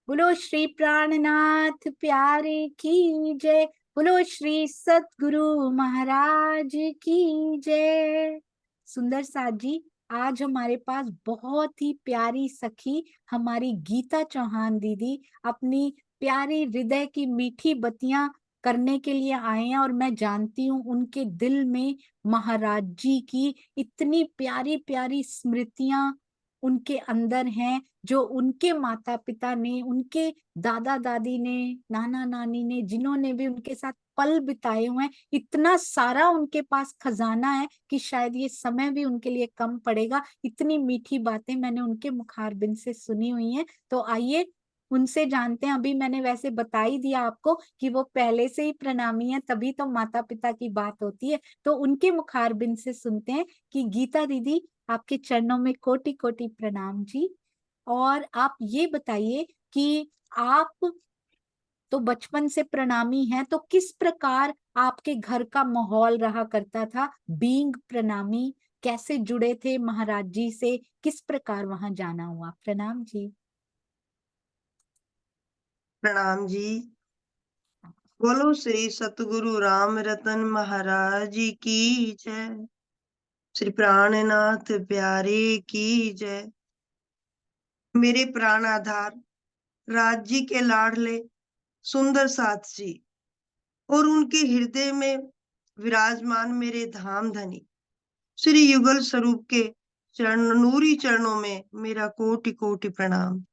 बोलो श्री प्राणनाथ प्यारे की जय। बोलो श्री सतगुरु महाराज की जय। सुंदर साथ जी, आज हमारे पास बहुत ही प्यारी सखी हमारी गीता चौहान दीदी अपनी प्यारी हृदय की मीठी बत्तियां करने के लिए आए हैं। और मैं जानती हूँ उनके दिल में महाराज जी की इतनी प्यारी प्यारी स्मृतियां उनके अंदर हैं, जो उनके माता पिता ने, उनके दादा दादी ने, नाना नानी ने, जिन्होंने भी उनके साथ पल बिताए हुए हैं, इतना सारा उनके पास खजाना है कि शायद ये समय भी उनके लिए कम पड़ेगा। इतनी मीठी बातें मैंने उनके मुखारबिन से सुनी हुई हैं। तो आइए उनसे जानते हैं। अभी मैंने वैसे बता ही दिया आपको कि वो पहले से ही प्रणामी है, तभी तो माता पिता की बात होती है। तो उनके मुखारबिन से सुनते हैं कि गीता दीदी, आपके चरणों में कोटि कोटि प्रणाम जी। और आप ये बताइए कि आप तो बचपन से प्रणामी हैं, तो किस प्रकार आपके घर का माहौल रहा करता था बीइंग प्रणामी? कैसे जुड़े थे महाराज जी से? किस प्रकार वहां जाना हुआ? प्रणाम जी। प्रणाम जी। बोलो श्री सतगुरु राम रतन महाराज जी की जय। श्री प्राणनाथ प्यारे की जय। मेरे प्राण आधार राज जी के लाडले सुंदर साथ जी और उनके हृदय में विराजमान मेरे धाम धनी श्री युगल स्वरूप के चरण नूरी चरणों में मेरा कोटि कोटि प्रणाम।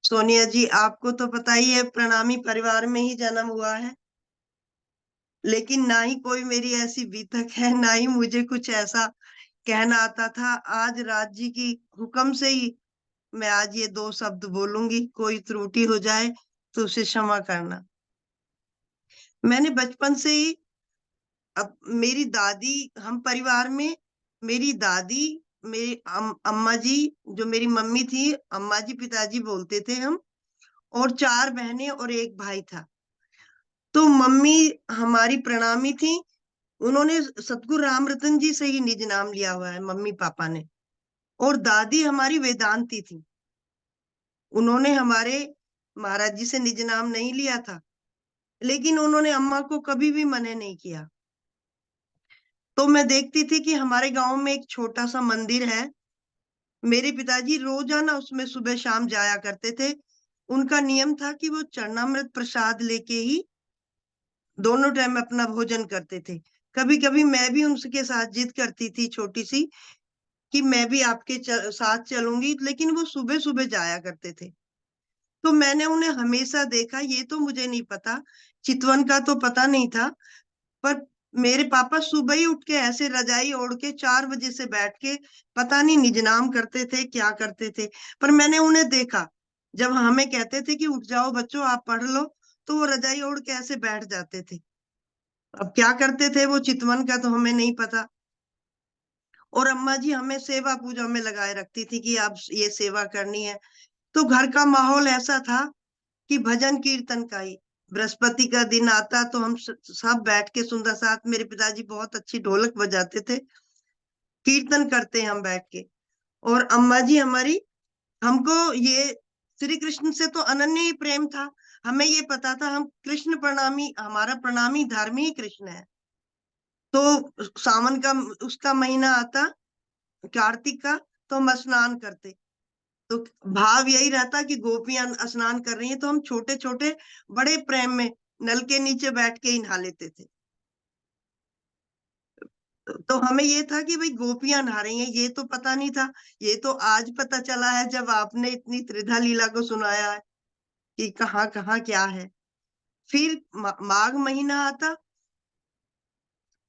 सोनिया जी, आपको तो पता ही है, प्रणामी परिवार में ही जन्म हुआ है, लेकिन ना ही कोई मेरी ऐसी बीतक है, ना ही मुझे कुछ ऐसा कहना आता था। आज राज जी की हुक्म से ही मैं आज ये दो शब्द बोलूंगी। कोई त्रुटि हो जाए तो उसे क्षमा करना। मैंने बचपन से ही, अब मेरी दादी, हम परिवार में मेरी दादी, मेरी अम्मा जी, जो मेरी मम्मी थी, अम्मा जी पिताजी बोलते थे हम, और चार बहनें और एक भाई था। तो मम्मी हमारी प्रणामी थी। उन्होंने सतगुरु रामरतन जी से ही निज नाम लिया हुआ है, मम्मी पापा ने। और दादी हमारी वेदांती थी। उन्होंने हमारे महाराज जी से निज नाम नहीं लिया था, लेकिन उन्होंने अम्मा को कभी भी मना नहीं किया। तो मैं देखती थी कि हमारे गांव में एक छोटा सा मंदिर है। मेरे पिताजी रोजाना उसमें सुबह शाम जाया करते थे। उनका नियम था कि वो चरणामृत प्रसाद लेके ही दोनों टाइम अपना भोजन करते थे। कभी कभी मैं भी उनके साथ जिद करती थी, छोटी सी, कि मैं भी आपके साथ चलूंगी, लेकिन वो सुबह सुबह जाया करते थे। तो मैंने उन्हें हमेशा देखा। ये तो मुझे नहीं पता, चितवन का तो पता नहीं था, पर मेरे पापा सुबह ही उठ के ऐसे रजाई ओढ़ के 4 बजे से बैठ के पता नहीं निज नाम करते थे, क्या करते थे। पर मैंने उन्हें देखा, जब हमें कहते थे कि उठ जाओ बच्चों आप पढ़ लो, तो वो रजाई ओढ़ के ऐसे बैठ जाते थे। अब क्या करते थे वो चितवन का तो हमें नहीं पता। और अम्मा जी हमें सेवा पूजा में लगाए रखती थी कि आप ये सेवा करनी है। तो घर का माहौल ऐसा था कि भजन कीर्तन का ही, बृहस्पति का दिन आता तो हम सब बैठ के सुंदर साथ, मेरे पिताजी बहुत अच्छी ढोलक बजाते थे, कीर्तन करते हम बैठ के। और अम्मा जी हमारी, हमको ये श्री कृष्ण से तो अनन्य ही प्रेम था। हमें ये पता था हम कृष्ण प्रणामी, हमारा प्रणामी धर्म ही कृष्ण है। तो सावन का उसका महीना आता, कार्तिक का, तो हम स्नान करते। तो भाव यही रहता कि गोपियां स्नान कर रही हैं, तो हम छोटे छोटे बड़े प्रेम में नल के नीचे बैठ के ही नहा लेते थे। तो हमें ये था कि भाई गोपियां नहा रही हैं, ये तो पता नहीं था। ये तो आज पता चला है जब आपने इतनी त्रिधा लीला को सुनाया है कि कहाँ कहाँ क्या है। फिर माघ महीना आता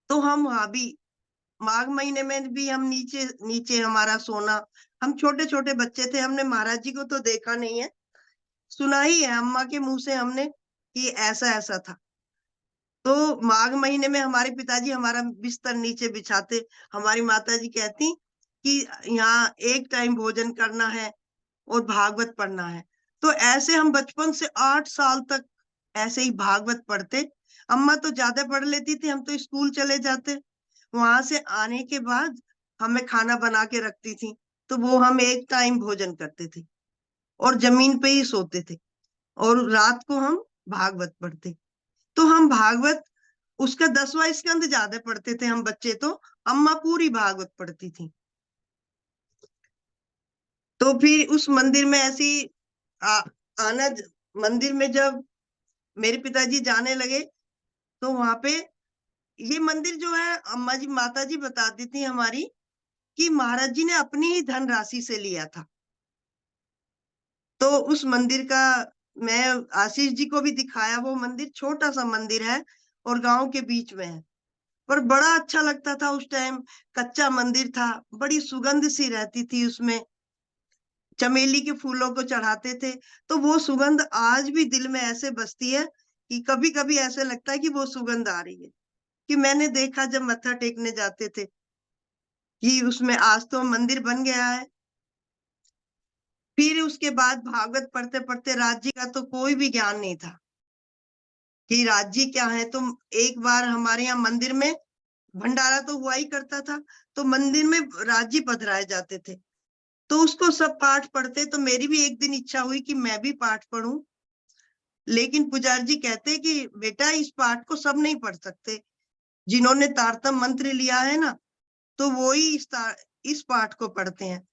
तो हम वहां भी, माघ महीने में भी हम नीचे नीचे हमारा सोना। हम छोटे छोटे बच्चे थे, हमने महाराज जी को तो देखा नहीं है, सुना ही है अम्मा के मुंह से हमने कि ऐसा ऐसा था। तो माघ महीने में हमारे पिताजी हमारा बिस्तर नीचे बिछाते। हमारी माता जी कहती कि यहाँ एक टाइम भोजन करना है और भागवत पढ़ना है। तो ऐसे हम बचपन से 8 साल तक ऐसे ही भागवत पढ़ते। अम्मा तो ज्यादा पढ़ लेती थी, हम तो स्कूल चले जाते। वहां से आने के बाद हमें खाना बना के रखती थी। तो वो हम एक टाइम भोजन करते थे और जमीन पे ही सोते थे, और रात को हम भागवत पढ़ते। तो हम भागवत उसका 10वां स्कंद ज्यादा पढ़ते थे हम बच्चे, तो अम्मा पूरी भागवत पढ़ती थी। तो फिर उस मंदिर में ऐसी आना, मंदिर में जब मेरे पिताजी जाने लगे तो वहां पे, ये मंदिर जो है अम्मा जी माता जी बताती थी हमारी कि महाराज जी ने अपनी ही धनराशि से लिया था। तो उस मंदिर का मैं आशीष जी को भी दिखाया, वो मंदिर छोटा सा मंदिर है और गांव के बीच में है, पर बड़ा अच्छा लगता था उस टाइम। कच्चा मंदिर था, बड़ी सुगंध सी रहती थी उसमें, चमेली के फूलों को चढ़ाते थे। तो वो सुगंध आज भी दिल में ऐसे बसती है कि कभी कभी ऐसे लगता है कि वो सुगंध आ रही है, कि मैंने देखा जब मत्था टेकने जाते थे कि उसमें आज तो मंदिर बन गया है। फिर उसके बाद भागवत पढ़ते पढ़ते राज्य का तो कोई भी ज्ञान नहीं था कि राज्य क्या है। तो एक बार हमारे यहाँ मंदिर में भंडारा तो हुआ ही करता था, तो मंदिर में राज्य पधराए जाते थे, तो उसको सब पाठ पढ़ते। तो मेरी भी एक दिन इच्छा हुई कि मैं भी पाठ पढ़ूं, लेकिन पुजारी जी कहते कि बेटा इस पाठ को सब नहीं पढ़ सकते, जिन्होंने तारतम मंत्र लिया है ना, तो वो ही इस पाठ को पढ़ते हैं।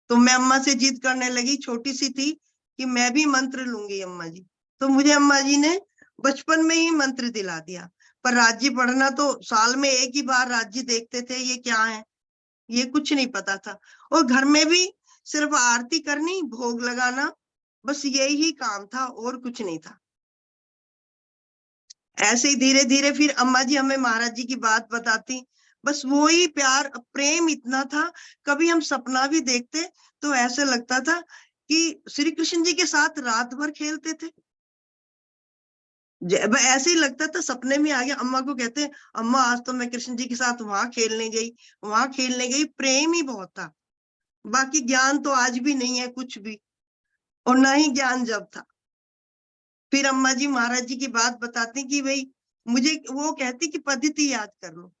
तो मैं अम्मा से जिद करने लगी, छोटी सी थी, कि मैं भी मंत्र लूंगी अम्मा जी। तो मुझे अम्मा जी ने बचपन में ही मंत्र दिला दिया। पर राज्य पढ़ना तो साल में एक ही बार राज्य देखते थे, ये क्या है ये कुछ नहीं पता था। और घर में भी सिर्फ आरती करनी, भोग लगाना, बस यही ही काम था और कुछ नहीं था। ऐसे ही धीरे धीरे फिर अम्मा जी हमें महाराज जी की बात बताती, बस वो ही प्यार प्रेम इतना था। कभी हम सपना भी देखते तो ऐसे लगता था कि श्री कृष्ण जी के साथ रात भर खेलते थे। ऐसे ही लगता था सपने में आ गया। अम्मा को कहते, अम्मा आज तो मैं कृष्ण जी के साथ वहां खेलने गई, वहां खेलने गई। प्रेम ही बहुत था, बाकी ज्ञान तो आज भी नहीं है कुछ भी, और ना ही ज्ञान जब था। फिर अम्मा जी महाराज जी की बात बताती कि भाई, मुझे वो कहती कि पद्धति याद कर लो।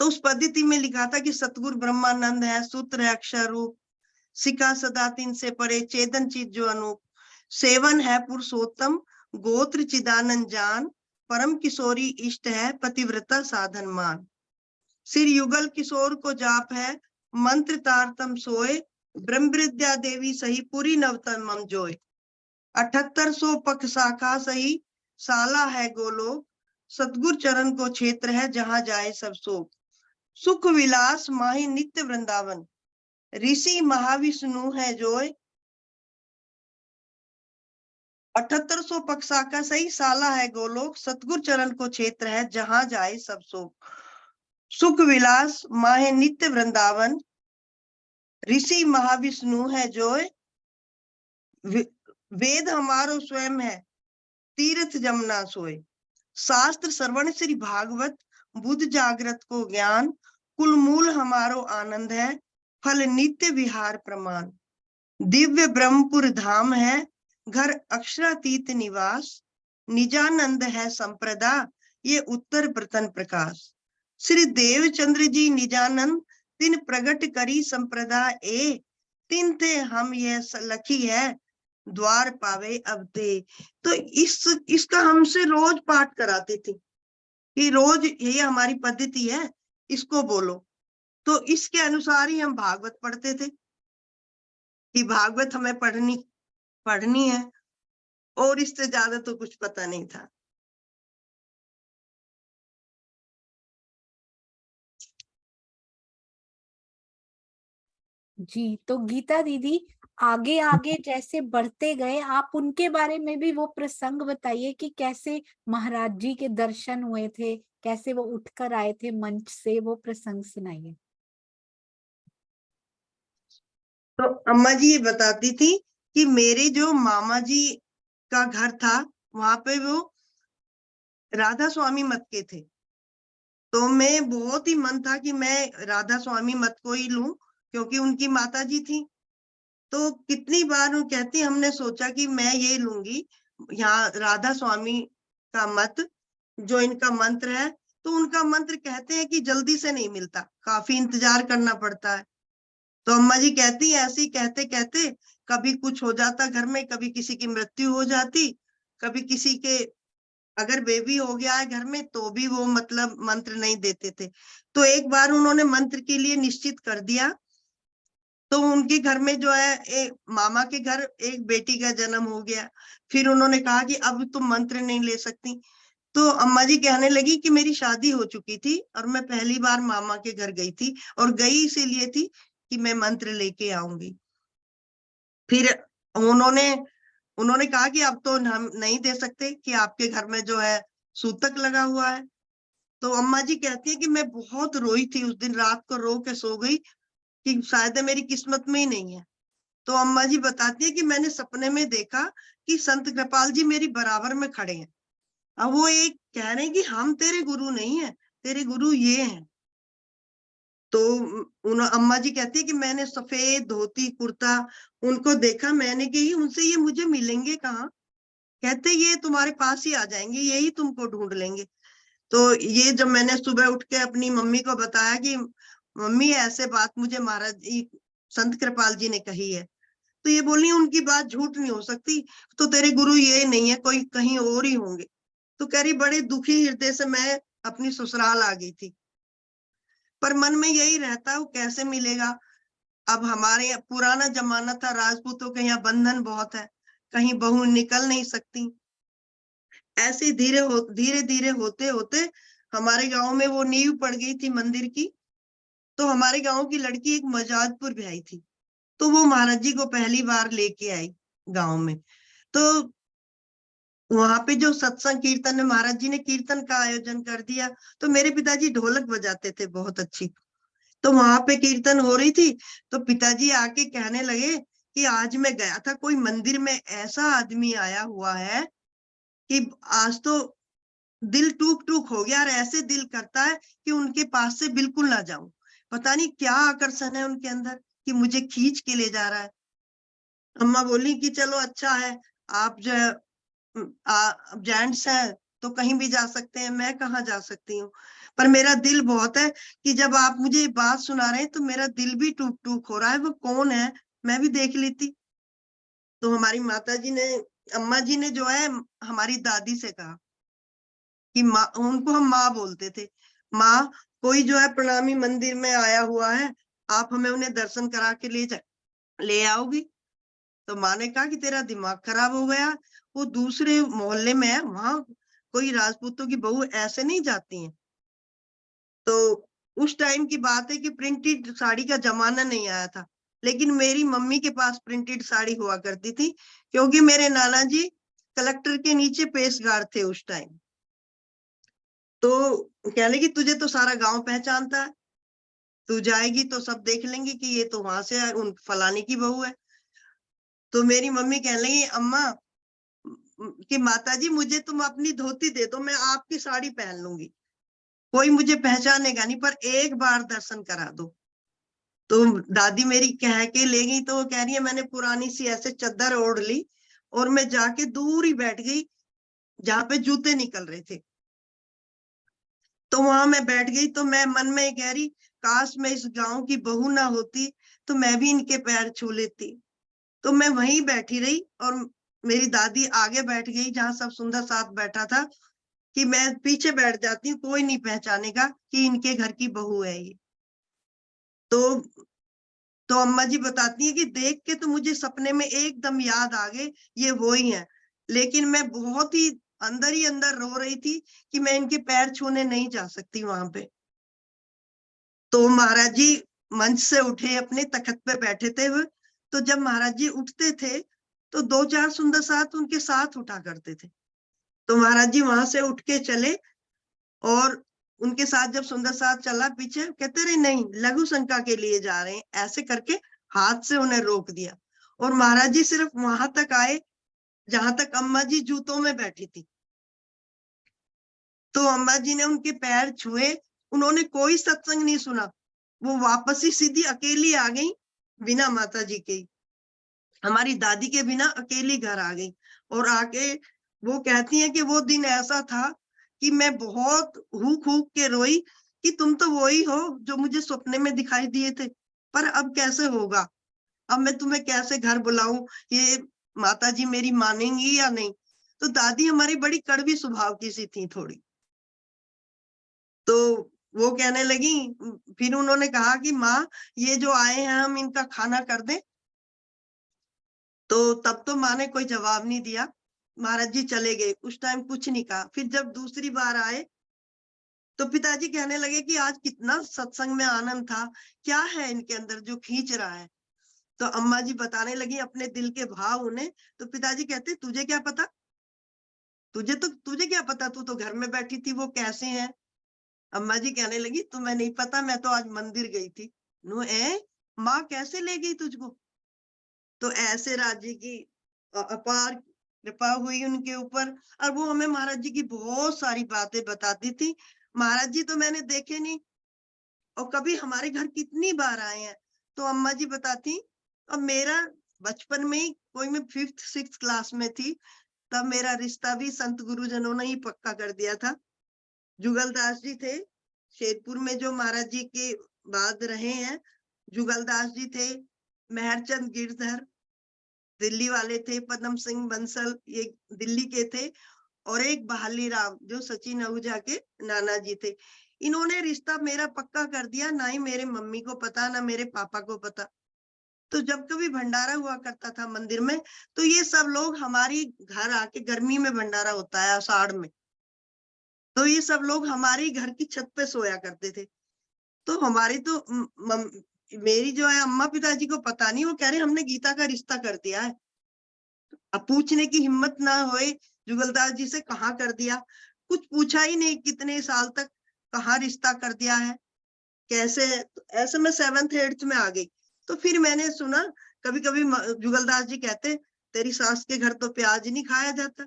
तो उस पद्धति में लिखा था कि सतगुरु ब्रह्मानंद है, सूत्र है अक्षर रूप, सिका सदा तीन से परे, चेतन चीज जो अनूप, सेवन है पुरुषोत्तम, गोत्र चिदानंद जान, परम किशोरी इष्ट है, पतिव्रता साधन मान, सिर युगल किशोर को जाप है, मंत्र तारतम सोए, ब्रह्म विद्या देवी सही, पूरी नवतम जोय, 7800 पख शाखा सही, साला है गोलोक, सतगुर चरण को क्षेत्र है, जहां जाए सब शोक, सुख विलास माही नित्य वृंदावन, ऋषि महाविष्णु है जोय, 7800 पख शाखा सही, साला है गोलोक, सतगुर चरण को क्षेत्र है, जहां जाए सब शोक, सुख विलास माहे नित्य वृंदावन, ऋषि महाविष्णु है जोय, वेद हमारो स्वयं है, तीर्थ जमुना सोय, शास्त्र श्रवण श्री भागवत, बुद्ध जागृत को ज्ञान, कुल मूल हमारो आनंद है, फल नित्य विहार प्रमाण, दिव्य ब्रह्मपुर धाम है, घर अक्षरातीत निवास, निजानंद है संप्रदा, ये उत्तर ब्रतन प्रकाश, श्री देवचंद्र जी निजानंद, तिन प्रगट करी संप्रदा ए, तिन थे हम यह लखी है, द्वार पावे अब ते। तो इसका हमसे रोज पाठ कराती थी कि रोज ये हमारी पद्धति है, इसको बोलो। तो इसके अनुसार ही हम भागवत पढ़ते थे कि भागवत हमें पढ़नी है, और इससे ज्यादा तो कुछ पता नहीं था। जी, तो गीता दीदी आगे आगे जैसे बढ़ते गए, आप उनके बारे में भी वो प्रसंग बताइए कि कैसे महाराज जी के दर्शन हुए थे, कैसे वो उठकर आए थे मंच से, वो प्रसंग सुनाइए। तो अम्मा जी ये बताती थी कि मेरे जो मामा जी का घर था, वहां पे वो राधा स्वामी मत के थे। तो मैं बहुत ही मन था कि मैं राधा स्वामी मत को ही लूं, क्योंकि उनकी माता जी थी। तो कितनी बार वो कहती, हमने सोचा कि मैं ये लूंगी, यहाँ राधा स्वामी का मत, जो इनका मंत्र है। तो उनका मंत्र कहते हैं कि जल्दी से नहीं मिलता, काफी इंतजार करना पड़ता है। तो अम्मा जी कहती है, ऐसे ही कहते कहते कभी कुछ हो जाता घर में, कभी किसी की मृत्यु हो जाती, कभी किसी के अगर बेबी हो गया है घर में तो भी वो मतलब मंत्र नहीं देते थे। तो एक बार उन्होंने मंत्र के लिए निश्चित कर दिया, तो उनके घर में जो है एक मामा के घर एक बेटी का जन्म हो गया। फिर उन्होंने कहा कि अब तुम मंत्र नहीं ले सकती। तो अम्मा जी कहने लगी कि मेरी शादी हो चुकी थी और मैं पहली बार मामा के घर गई थी, और गई इसीलिए थी कि मैं मंत्र लेके आऊंगी। फिर उन्होंने उन्होंने कहा कि अब तो हम नहीं दे सकते कि आपके घर में जो है सूतक लगा हुआ है। तो अम्मा जी कहती है कि मैं बहुत रोई थी उस दिन, रात को रो के सो गई कि शायद मेरी किस्मत में ही नहीं है। तो अम्मा जी बताती है कि मैंने सपने में देखा कि संत कृपाल जी मेरी बराबर में खड़े हैं। अब वो एक कह रहे हैं कि हम तेरे गुरु नहीं है, तेरे गुरु ये हैं। तो उन अम्मा जी कहती है कि मैंने सफेद धोती कुर्ता उनको देखा, मैंने कही उनसे ये मुझे मिलेंगे कहाँ? कहते ये तुम्हारे पास ही आ जाएंगे, यही तुमको ढूंढ लेंगे। तो ये जब मैंने सुबह उठ के अपनी मम्मी को बताया कि मम्मी ऐसे बात मुझे महाराज जी संत कृपाल जी ने कही है, तो ये बोली उनकी बात झूठ नहीं हो सकती, तो तेरे गुरु ये नहीं है, कोई कहीं और ही होंगे। तो कह रही बड़े दुखी हृदय से मैं अपनी ससुराल आ गई थी, पर मन में यही रहता है वो कैसे मिलेगा। अब हमारे पुराना जमाना था, राजपूतों के यहाँ बंधन बहुत है, कहीं बहू निकल नहीं सकती। ऐसे धीरे धीरे होते होते हमारे गांव में वो नींव पड़ गई थी मंदिर की। तो हमारे गांव की लड़की एक मजादपुर ब्याही थी, तो वो महाराज जी को पहली बार लेके आई गांव में। तो वहां पे जो सत्संग कीर्तन में महाराज जी ने कीर्तन का आयोजन कर दिया, तो मेरे पिताजी ढोलक बजाते थे बहुत अच्छी। तो वहां पे कीर्तन हो रही थी, तो पिताजी आके कहने लगे कि आज मैं गया था कोई मंदिर में, ऐसा आदमी आया हुआ है कि आज तो दिल टूक टूक हो गया, और ऐसे दिल करता है कि उनके पास से बिल्कुल ना जाऊं। पता नहीं क्या आकर्षण है उनके अंदर कि मुझे खींच के ले जा रहा है। अम्मा बोली कि चलो अच्छा है, आप जो है जेंट्स हैं तो कहीं भी जा सकते हैं, मैं कहाँ जा सकती हूँ। पर मेरा दिल बहुत है कि जब आप मुझे ये बात सुना रहे हैं तो मेरा दिल भी टूक टूक हो रहा है, वो कौन है मैं भी देख लेती। तो हमारी माता जी ने, अम्मा जी ने जो है हमारी दादी से कहा कि माँ, उनको हम माँ बोलते थे, माँ कोई जो है प्रणामी मंदिर में आया हुआ है, आप हमें उन्हें दर्शन करा के ले आओगी। तो माँ ने कहा कि तेरा दिमाग खराब हो गया, वो दूसरे मोहल्ले में है, वहां कोई राजपूतों की बहू ऐसे नहीं जाती हैं। तो उस टाइम की बात है कि प्रिंटेड साड़ी का जमाना नहीं आया था, लेकिन मेरी मम्मी के पास प्रिंटेड साड़ी हुआ करती थी, क्योंकि मेरे नाना जी कलेक्टर के नीचे पेशगार थे उस टाइम। तो कह लगी तुझे तो सारा गांव पहचानता है, तू जाएगी तो सब देख लेंगे कि ये तो वहां से उन फलाने की बहू है। तो मेरी मम्मी कहने लगी अम्मा कि माता जी मुझे तुम अपनी धोती दे दो, मैं आपकी साड़ी पहन लूंगी, कोई मुझे पहचानेगा नहीं, पर एक बार दर्शन करा दो। तो दादी मेरी कह के ले गई, तो वो कह रही है मैंने पुरानी सी ऐसे चादर ओढ़ ली और मैं जाके दूर ही बैठ गई जहां पे जूते निकल रहे थे। तो वहां मैं बैठ गई, तो मैं मन में कह रही काश मैं इस गांव की बहू ना होती तो मैं भी इनके पैर छू लेती। तो मैं वहीं बैठी रही और मेरी दादी आगे बैठ गई जहां सब सुंदर साथ बैठा था, कि मैं पीछे बैठ जाती हूँ, कोई नहीं पहचानेगा कि इनके घर की बहू है ये। तो अम्मा जी बताती है कि देख के तो मुझे सपने में एकदम याद आ गए, ये वो ही है। लेकिन मैं बहुत ही अंदर रो रही थी कि मैं इनके पैर छूने नहीं जा सकती वहां पे। तो महाराज जी मंच से उठे, अपने तखत पे बैठे थे वो। तो जब महाराज जी उठते थे तो दो चार सुंदर साथ उनके साथ उठा करते थे। तो महाराज जी वहां से उठ के चले, और उनके साथ जब सुंदर साथ चला पीछे, कहते रहे नहीं लघु शंका के लिए जा रहे हैं, ऐसे करके हाथ से उन्हें रोक दिया। और महाराज जी सिर्फ वहां तक आए जहां तक अम्मा जी जूतों में बैठी थी। तो अम्मा जी ने उनके पैर छुए, उन्होंने कोई सत्संग नहीं सुना, वो वापस ही सीधी अकेली आ गई, बिना माता जी के, हमारी दादी के बिना अकेली घर आ गई। और आके वो कहती है कि वो दिन ऐसा था कि मैं बहुत हूक हूक के रोई कि तुम तो वही हो जो मुझे सपने में दिखाई दिए थे। पर अब कैसे होगा, अब मैं तुम्हें कैसे घर बुलाऊं, ये माता जी मेरी मानेंगी या नहीं। तो दादी हमारी बड़ी कड़वी स्वभाव की सी थी थोड़ी। तो वो कहने लगी, फिर उन्होंने कहा कि माँ ये जो आए हैं हम इनका खाना कर दें। तो तब तो माँ ने कोई जवाब नहीं दिया, महाराज जी चले गए, उस टाइम कुछ नहीं कहा। फिर जब दूसरी बार आए तो पिताजी कहने लगे कि आज कितना सत्संग में आनंद था, क्या है इनके अंदर जो खींच रहा है। तो अम्मा जी बताने लगी अपने दिल के भाव उन्हें। तो पिताजी कहते तुझे क्या पता, तुझे क्या पता, तू तो घर में बैठी थी, वो कैसे हैं। अम्मा जी कहने लगी तुम्हें नहीं पता, मैं तो आज मंदिर गई थी। नो ए माँ कैसे ले गई तुझको। तो ऐसे राज्य की अपार कृपा हुई उनके ऊपर। और वो हमें महाराज जी की बहुत सारी बातें बताती थी। महाराज जी तो मैंने देखे नहीं, और कभी हमारे घर कितनी बार आए हैं। तो अम्मा जी बताती, अब मेरा बचपन में ही, कोई मैं 5th 6th क्लास में थी, तब मेरा रिश्ता भी संत गुरुजनों ने ही पक्का कर दिया था। जुगलदास जी थे शेरपुर में, जो महाराज जी के बाद रहे हैं। जुगलदास जी थे, मेहरचंद गिरधर दिल्ली वाले थे, पद्म सिंह बंसल ये दिल्ली के थे, और एक बहाली राम जो सचिन आहूजा के नाना जी थे। इन्होंने रिश्ता मेरा पक्का कर दिया, ना ही मेरे मम्मी को पता, ना मेरे पापा को पता। तो जब कभी भंडारा हुआ करता था मंदिर में, तो ये सब लोग हमारी घर आके, गर्मी में भंडारा होता है आषाढ़ में, तो ये सब लोग हमारी घर की छत पे सोया करते थे। तो हमारी तो मेरी जो है अम्मा पिताजी को पता नहीं, वो कह रहे हमने गीता का रिश्ता कर दिया है। अब पूछने की हिम्मत ना होए जुगलदास जी से, कहाँ कर दिया, कुछ पूछा ही नहीं कितने साल तक, कहाँ रिश्ता कर दिया है, कैसे है। तो ऐसे में 7th 8th में आ गई। तो फिर मैंने सुना, कभी कभी जुगलदास जी कहते तेरी सास के घर तो प्याज नहीं खाया जाता।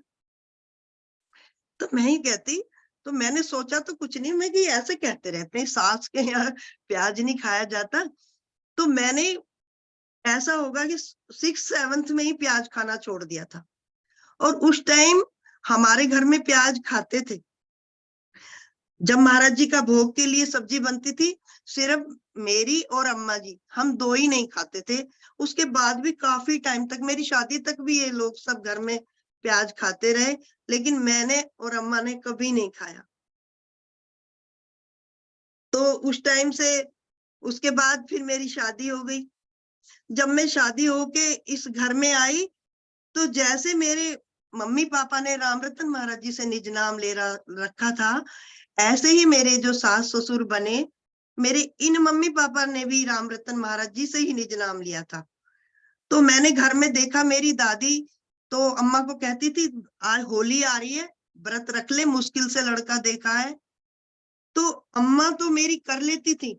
तो मैं ही कहती, तो मैंने सोचा तो कुछ नहीं, मैं कि ऐसे कहते रहते हैं सास के यहाँ प्याज नहीं खाया जाता। तो मैंने, ऐसा होगा कि 6th 7th में ही प्याज खाना छोड़ दिया था। और उस टाइम हमारे घर में प्याज खाते थे। जब महाराज जी का भोग के लिए सब्जी बनती थी, सिर्फ मेरी और अम्मा जी, हम दो ही नहीं खाते थे। उसके बाद भी काफी टाइम तक, मेरी शादी तक भी ये लोग सब घर में प्याज खाते रहे, लेकिन मैंने और अम्मा ने कभी नहीं खाया। तो उस टाइम से, उसके बाद फिर मेरी शादी हो गई। जब मैं शादी होके इस घर में आई, तो जैसे मेरे मम्मी पापा ने रामरतन महाराज जी से निज नाम रखा था, ऐसे ही मेरे जो सास ससुर बने, मेरे इन मम्मी पापा ने भी रामरतन महाराज जी से ही निज नाम लिया था। तो मैंने घर में देखा, मेरी दादी तो अम्मा को कहती थी आज होली आ रही है, व्रत रख ले, मुश्किल से लड़का देखा है। तो अम्मा तो मेरी कर लेती थी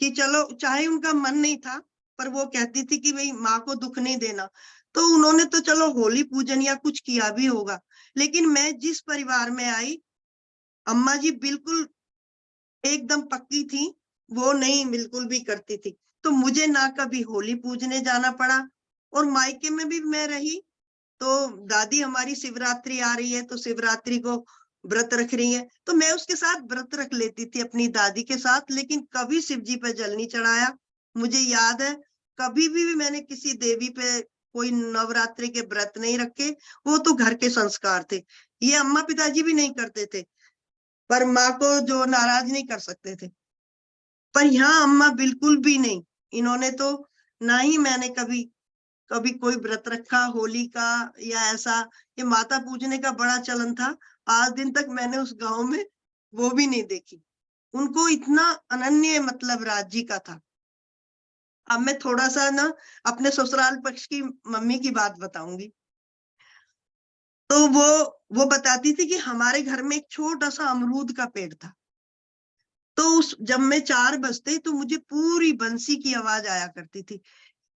कि चलो, चाहे उनका मन नहीं था, पर वो कहती थी कि भाई माँ को दुख नहीं देना। तो उन्होंने तो चलो होली पूजन या कुछ किया भी होगा, लेकिन मैं जिस परिवार में आई, अम्मा जी बिल्कुल एकदम पक्की थी, वो नहीं बिल्कुल भी करती थी। तो मुझे ना कभी होली पूजने जाना पड़ा, और मायके में भी मैं रही तो दादी हमारी शिवरात्रि आ रही है तो शिवरात्रि को व्रत रख रही है, तो मैं उसके साथ व्रत रख लेती थी अपनी दादी के साथ, लेकिन कभी शिव जी पे जल नहीं चढ़ाया। मुझे याद है, कभी भी मैंने किसी देवी पे कोई नवरात्रि के व्रत नहीं रखे, वो तो घर के संस्कार थे, ये अम्मा पिताजी भी नहीं करते थे, पर माँ को जो नाराज नहीं कर सकते थे। पर यहाँ अम्मा बिल्कुल भी नहीं, इन्होंने तो, ना ही मैंने कभी कभी कोई व्रत रखा होली का या ऐसा। ये माता पूजने का बड़ा चलन था, आज दिन तक मैंने उस गांव में वो भी नहीं देखी। उनको इतना अनन्य मतलब राज्य का था। अब मैं थोड़ा सा ना अपने ससुराल पक्ष की मम्मी की बात बताऊंगी। तो वो बताती थी कि हमारे घर में एक छोटा सा अमरूद का पेड़ था। तो उस जब मैं 4 बजते तो मुझे पूरी बंसी की आवाज आया करती थी।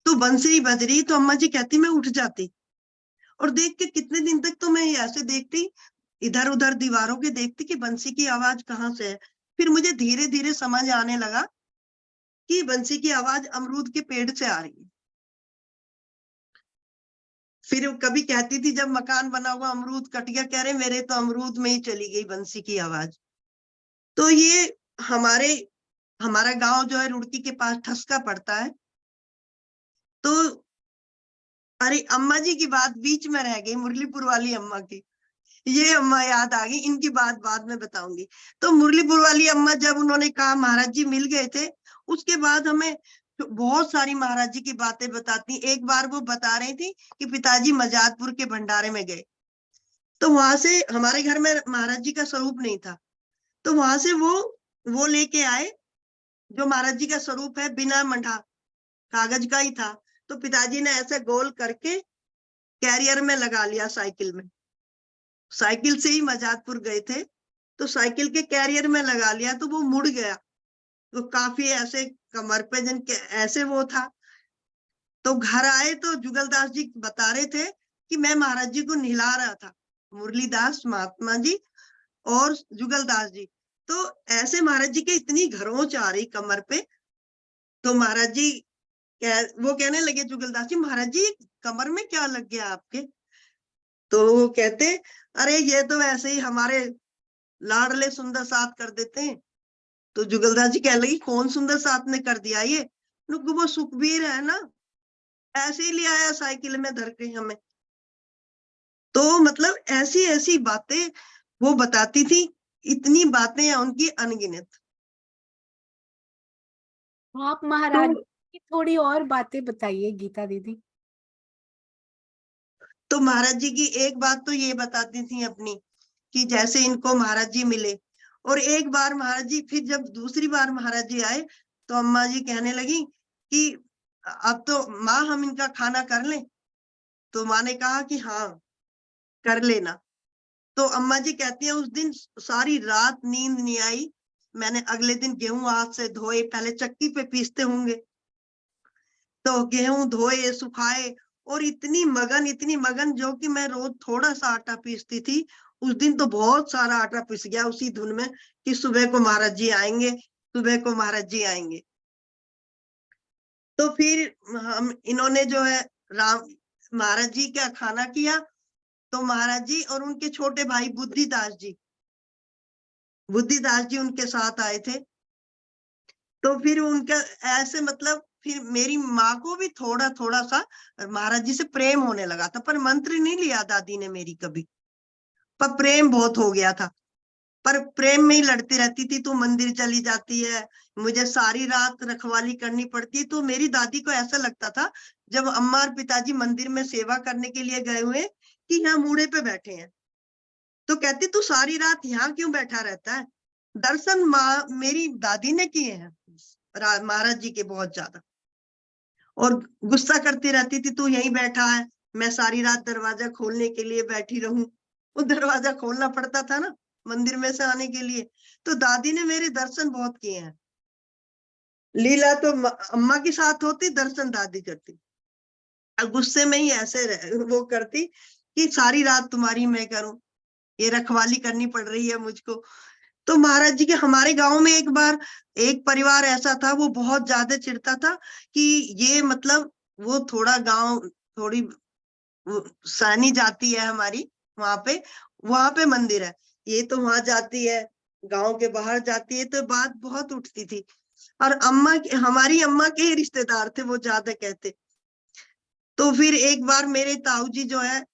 तो बंसी बज रही तो अम्मा जी कहती, मैं उठ जाती, और देख के कितने दिन तक तो मैं ऐसे देखती, इधर उधर दीवारों के देखती कि बंसी की आवाज कहाँ से है। फिर मुझे धीरे धीरे समझ आने लगा कि बंसी की आवाज अमरूद के पेड़ से आ रही है। फिर कभी कहती थी जब मकान बना हुआ अमरूद कट गया, कह रहे मेरे तो अमरूद में ही चली गई बंसी की आवाज। तो ये हमारे हमारा गांव जो है रुड़की के पास ठसका पड़ता है। तो अरे अम्मा जी की बात बीच में रह गई, मुरलीपुर वाली अम्मा की, ये अम्मा याद आ गई, इनकी बात बाद में बताऊंगी। तो मुरलीपुर वाली अम्मा जब उन्होंने कहा महाराज जी मिल गए थे, उसके बाद हमें बहुत सारी महाराज जी की बातें बताती। एक बार वो बता रही थी कि पिताजी मजादपुर के भंडारे में गए, तो वहां से हमारे घर में महाराज जी का स्वरूप नहीं था, तो वहां से वो लेके आए जो महाराज जी का स्वरूप है, बिना मंडा कागज का ही था। तो पिताजी ने ऐसे गोल करके कैरियर में लगा लिया, साइकिल में, साइकिल से ही मजादपुर गए थे, तो साइकिल के कैरियर में लगा लिया, तो वो मुड़ गया। तो काफी ऐसे कमर पे जन के ऐसे वो था। तो घर आए तो जुगलदास जी बता रहे थे कि मैं महाराज जी को नहला रहा था, मुरलीदास महात्मा जी और जुगलदास जी। तो ऐसे महाराज जी के इतनी घरोंच आ रही कमर पे। तो महाराज जी वो कहने लगे जुगलदास जी, महाराज जी कमर में क्या लग गया आपके? तो वो कहते, अरे ये तो ऐसे ही हमारे लाडले सुंदर साथ कर देते हैं। तो जुगलदास जी कहने लगी, कौन सुंदर साथ ने कर दिया ये? वो सुखबीर है ना, ऐसे ही ले आया साइकिल में धर के हमें। तो मतलब ऐसी ऐसी बातें वो बताती थी, इतनी बातें हैं उनकी अनगिनत। आप तो महाराज की थोड़ी और बातें बताइए गीता दीदी। तो महाराज जी की एक बात तो ये बताती थी अपनी, कि जैसे इनको महाराज जी मिले, और एक बार महाराज जी, फिर जब दूसरी बार महाराज जी आए तो अम्मा जी कहने लगी कि अब तो माँ हम इनका खाना कर लें। तो माँ ने कहा कि हाँ कर लेना। तो अम्मा जी कहती हैं उस दिन सारी रात नींद नहीं आई। मैंने अगले दिन गेहूं हाथ से धोए, पहले चक्की पे पीसते होंगे, तो गेहूं धोए सुखाए, और इतनी मगन जो कि मैं रोज थोड़ा सा आटा पीसती थी, उस दिन तो बहुत सारा आटा पिस गया उसी धुन में कि सुबह को महाराज जी आएंगे, सुबह को महाराज जी आएंगे। तो फिर हम इन्होंने जो है राम महाराज जी का खाना किया। तो महाराज जी और उनके छोटे भाई बुद्धिदास जी उनके साथ आए थे। तो फिर उनका ऐसे मतलब फिर मेरी माँ को भी थोड़ा थोड़ा सा महाराज जी से प्रेम होने लगा था, पर मंत्र नहीं लिया दादी ने मेरी कभी, पर प्रेम बहुत हो गया था। पर प्रेम में ही लड़ती रहती थी, तू मंदिर चली जाती है, मुझे सारी रात रखवाली करनी पड़ती है। तो मेरी दादी को ऐसा लगता था जब अम्मा और पिताजी मंदिर में सेवा करने के लिए गए हुए कि यहाँ मूड़े पे बैठे हैं, तो कहती तू सारी रात यहाँ क्यों बैठा रहता है? दर्शन माँ मेरी दादी ने किए हैं महाराज जी के बहुत ज्यादा, और गुस्सा करती रहती थी, तू यहीं बैठा है, मैं सारी रात दरवाजा खोलने के लिए बैठी रहूं। वो दरवाजा खोलना पड़ता था ना मंदिर में से आने के लिए। तो दादी ने मेरे दर्शन बहुत किए हैं। लीला तो अम्मा के साथ होती, दर्शन दादी करती। गुस्से में ही ऐसे वो करती कि सारी रात तुम्हारी मैं करूं, ये रखवाली करनी पड़ रही है मुझको। तो महाराज जी के हमारे गांव में एक बार एक परिवार ऐसा था, वो बहुत ज्यादा चिढ़ता था कि ये मतलब वो थोड़ा गांव थोड़ी सैनी जाती है हमारी, वहां पे मंदिर है, ये तो वहां जाती है, गांव के बाहर जाती है, तो बात बहुत उठती थी। और हमारी अम्मा के ही रिश्तेदार थे वो, ज्यादा कहते। तो फिर एक बार मेरे ताऊ जी जो है,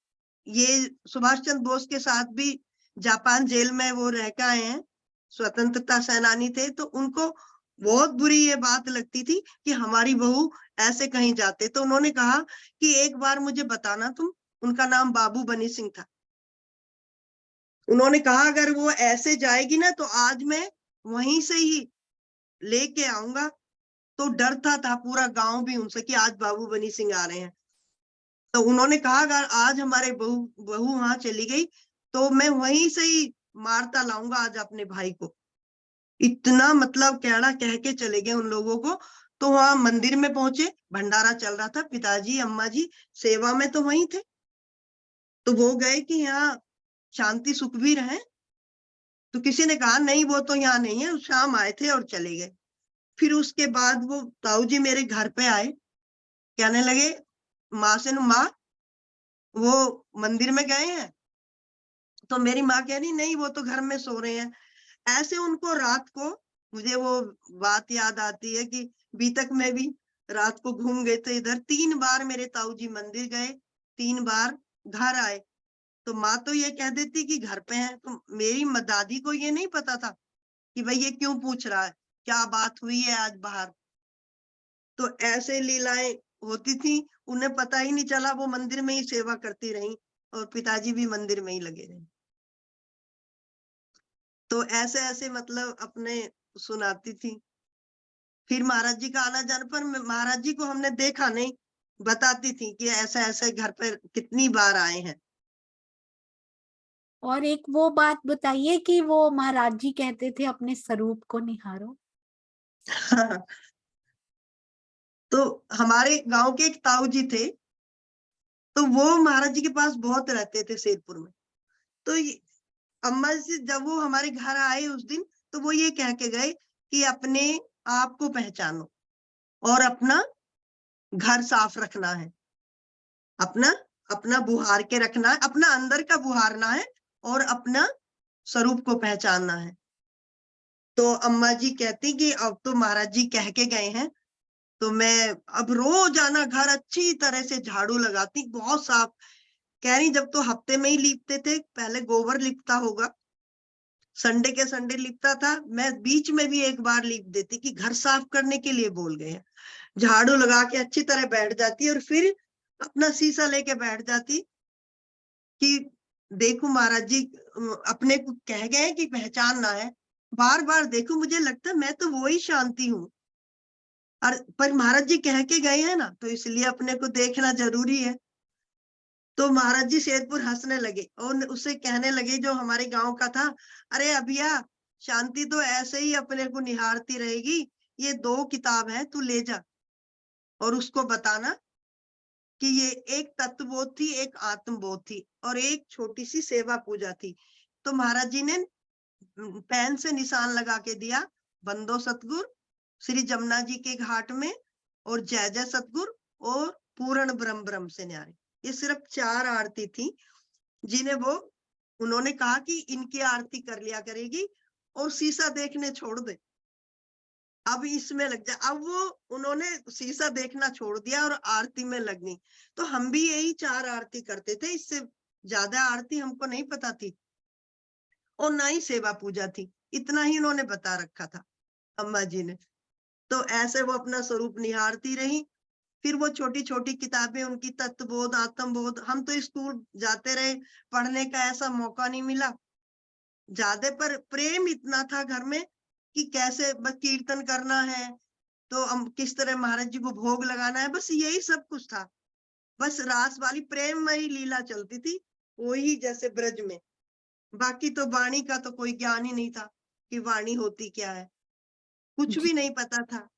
ये सुभाष चंद्र बोस के साथ भी जापान जेल में वो रह के आए हैं, स्वतंत्रता सेनानी थे। तो उनको बहुत बुरी ये बात लगती थी कि हमारी बहू ऐसे कहीं जाते। तो उन्होंने कहा कि एक बार मुझे बताना तुम, उनका नाम बाबू बनी सिंह था। उन्होंने कहा अगर वो ऐसे जाएगी ना तो आज मैं वहीं से ही लेके आऊंगा। तो डरता था पूरा गांव भी उनसे कि आज बाबू बनी सिंह आ रहे हैं। तो उन्होंने कहा अगर आज हमारे बहू बहू वहां चली गई तो मैं वहीं से ही मारता लाऊंगा आज अपने भाई को। इतना मतलब कहना कह के चले गए उन लोगों को। तो वहां मंदिर में पहुंचे, भंडारा चल रहा था, पिताजी अम्मा जी सेवा में तो वहीं थे। तो वो गए कि यहाँ शांति सुखबीर है। तो किसी ने कहा नहीं वो तो यहाँ नहीं है, शाम आए थे और चले गए। फिर उसके बाद वो ताऊ जी मेरे घर पे आए, कहने लगे माँ से, माँ वो मंदिर में गए हैं? तो मेरी माँ कह रही नहीं वो तो घर में सो रहे हैं। ऐसे उनको रात को मुझे वो बात याद आती है कि बीतक में भी रात को घूम गए थे इधर, 3 बार मेरे ताऊ जी मंदिर गए, 3 बार घर आए। तो माँ तो ये कह देती कि घर पे हैं, तो मेरी दादी को ये नहीं पता था कि भाई ये क्यों पूछ रहा है, क्या बात हुई है आज बाहर। तो ऐसे लीलाएं होती थी, उन्हें पता ही नहीं चला, वो मंदिर में ही सेवा करती रही और पिताजी भी मंदिर में ही लगे रहे। तो ऐसे ऐसे मतलब अपने सुनाती थी। फिर महाराज जी का आना जाने पर महाराज जी को हमने देखा नहीं, बताती थी कि ऐसे ऐसे घर पर कितनी बार आए हैं। और एक वो बात बताइए कि वो महाराज जी कहते थे अपने स्वरूप को निहारो। तो हमारे गांव के एक ताऊ जी थे, तो वो महाराज जी के पास बहुत रहते थे शेरपुर में। तो अम्मा जी जब वो हमारे घर आए उस दिन, तो वो ये कह के गए कि अपने आप को पहचानो और अपना घर साफ रखना है, अपना अपना बुहार के रखना है, अपना अंदर का बुहारना है और अपना स्वरूप को पहचानना है। तो अम्मा जी कहती कि अब तो महाराज जी कह के गए हैं, तो मैं अब रोजाना घर अच्छी तरह से झाड़ू लगाती, बहुत साफ। कह रही जब तो हफ्ते में ही लीपते थे, पहले गोबर लिपता होगा, संडे के संडे लिपता था, मैं बीच में भी एक बार लीप देती कि घर साफ करने के लिए बोल गए हैं। झाड़ू लगा के अच्छी तरह बैठ जाती और फिर अपना शीशा लेके बैठ जाती कि देखो महाराज जी अपने को कह गए कि पहचानना है। बार बार देखो, मुझे लगता है मैं तो वो ही शांति हूँ, और पर महाराज जी कह के गए हैं ना, तो इसलिए अपने को देखना जरूरी है। तो महाराज जी शेरपुर हंसने लगे और उससे कहने लगे, जो हमारे गांव का था, अरे अभिया, शांति तो ऐसे ही अपने को निहारती रहेगी, ये 2 किताब है, तू ले जा और उसको बताना कि ये एक तत्वबोध थी, एक आत्मबोध थी और एक छोटी सी सेवा पूजा थी। तो महाराज जी ने पेन से निशान लगा के दिया, बंदो सतगुर, श्री जमुना जी के घाट में, और जय जय सतगुर, और पूर्ण ब्रह्म ब्रह्म से न्यारे। ये सिर्फ 4 आरती थी जिन्हें वो उन्होंने कहा कि इनकी आरती कर लिया करेगी और शीशा देखने छोड़ दे, अब इसमें लग जा। अब वो उन्होंने शीशा देखना छोड़ दिया और आरती में लग गई। तो हम भी यही 4 आरती करते थे, इससे ज्यादा आरती हमको नहीं पता थी और ना ही सेवा पूजा थी, इतना ही उन्होंने बता रखा था अम्मा जी ने। तो ऐसे वो अपना स्वरूप निहारती रही। फिर वो छोटी छोटी किताबें उनकी, तत्वबोध, आत्मबोध, हम तो स्कूल जाते रहे, पढ़ने का ऐसा मौका नहीं मिला ज्यादा, पर प्रेम इतना था घर में कि कैसे बस कीर्तन करना है, तो हम किस तरह महाराज जी को भोग लगाना है, बस यही सब कुछ था। बस रास वाली प्रेममयी लीला चलती थी, वही जैसे ब्रज में। बाकी तो वाणी का तो कोई ज्ञान ही नहीं था कि वाणी होती क्या है, कुछ जी भी नहीं पता था।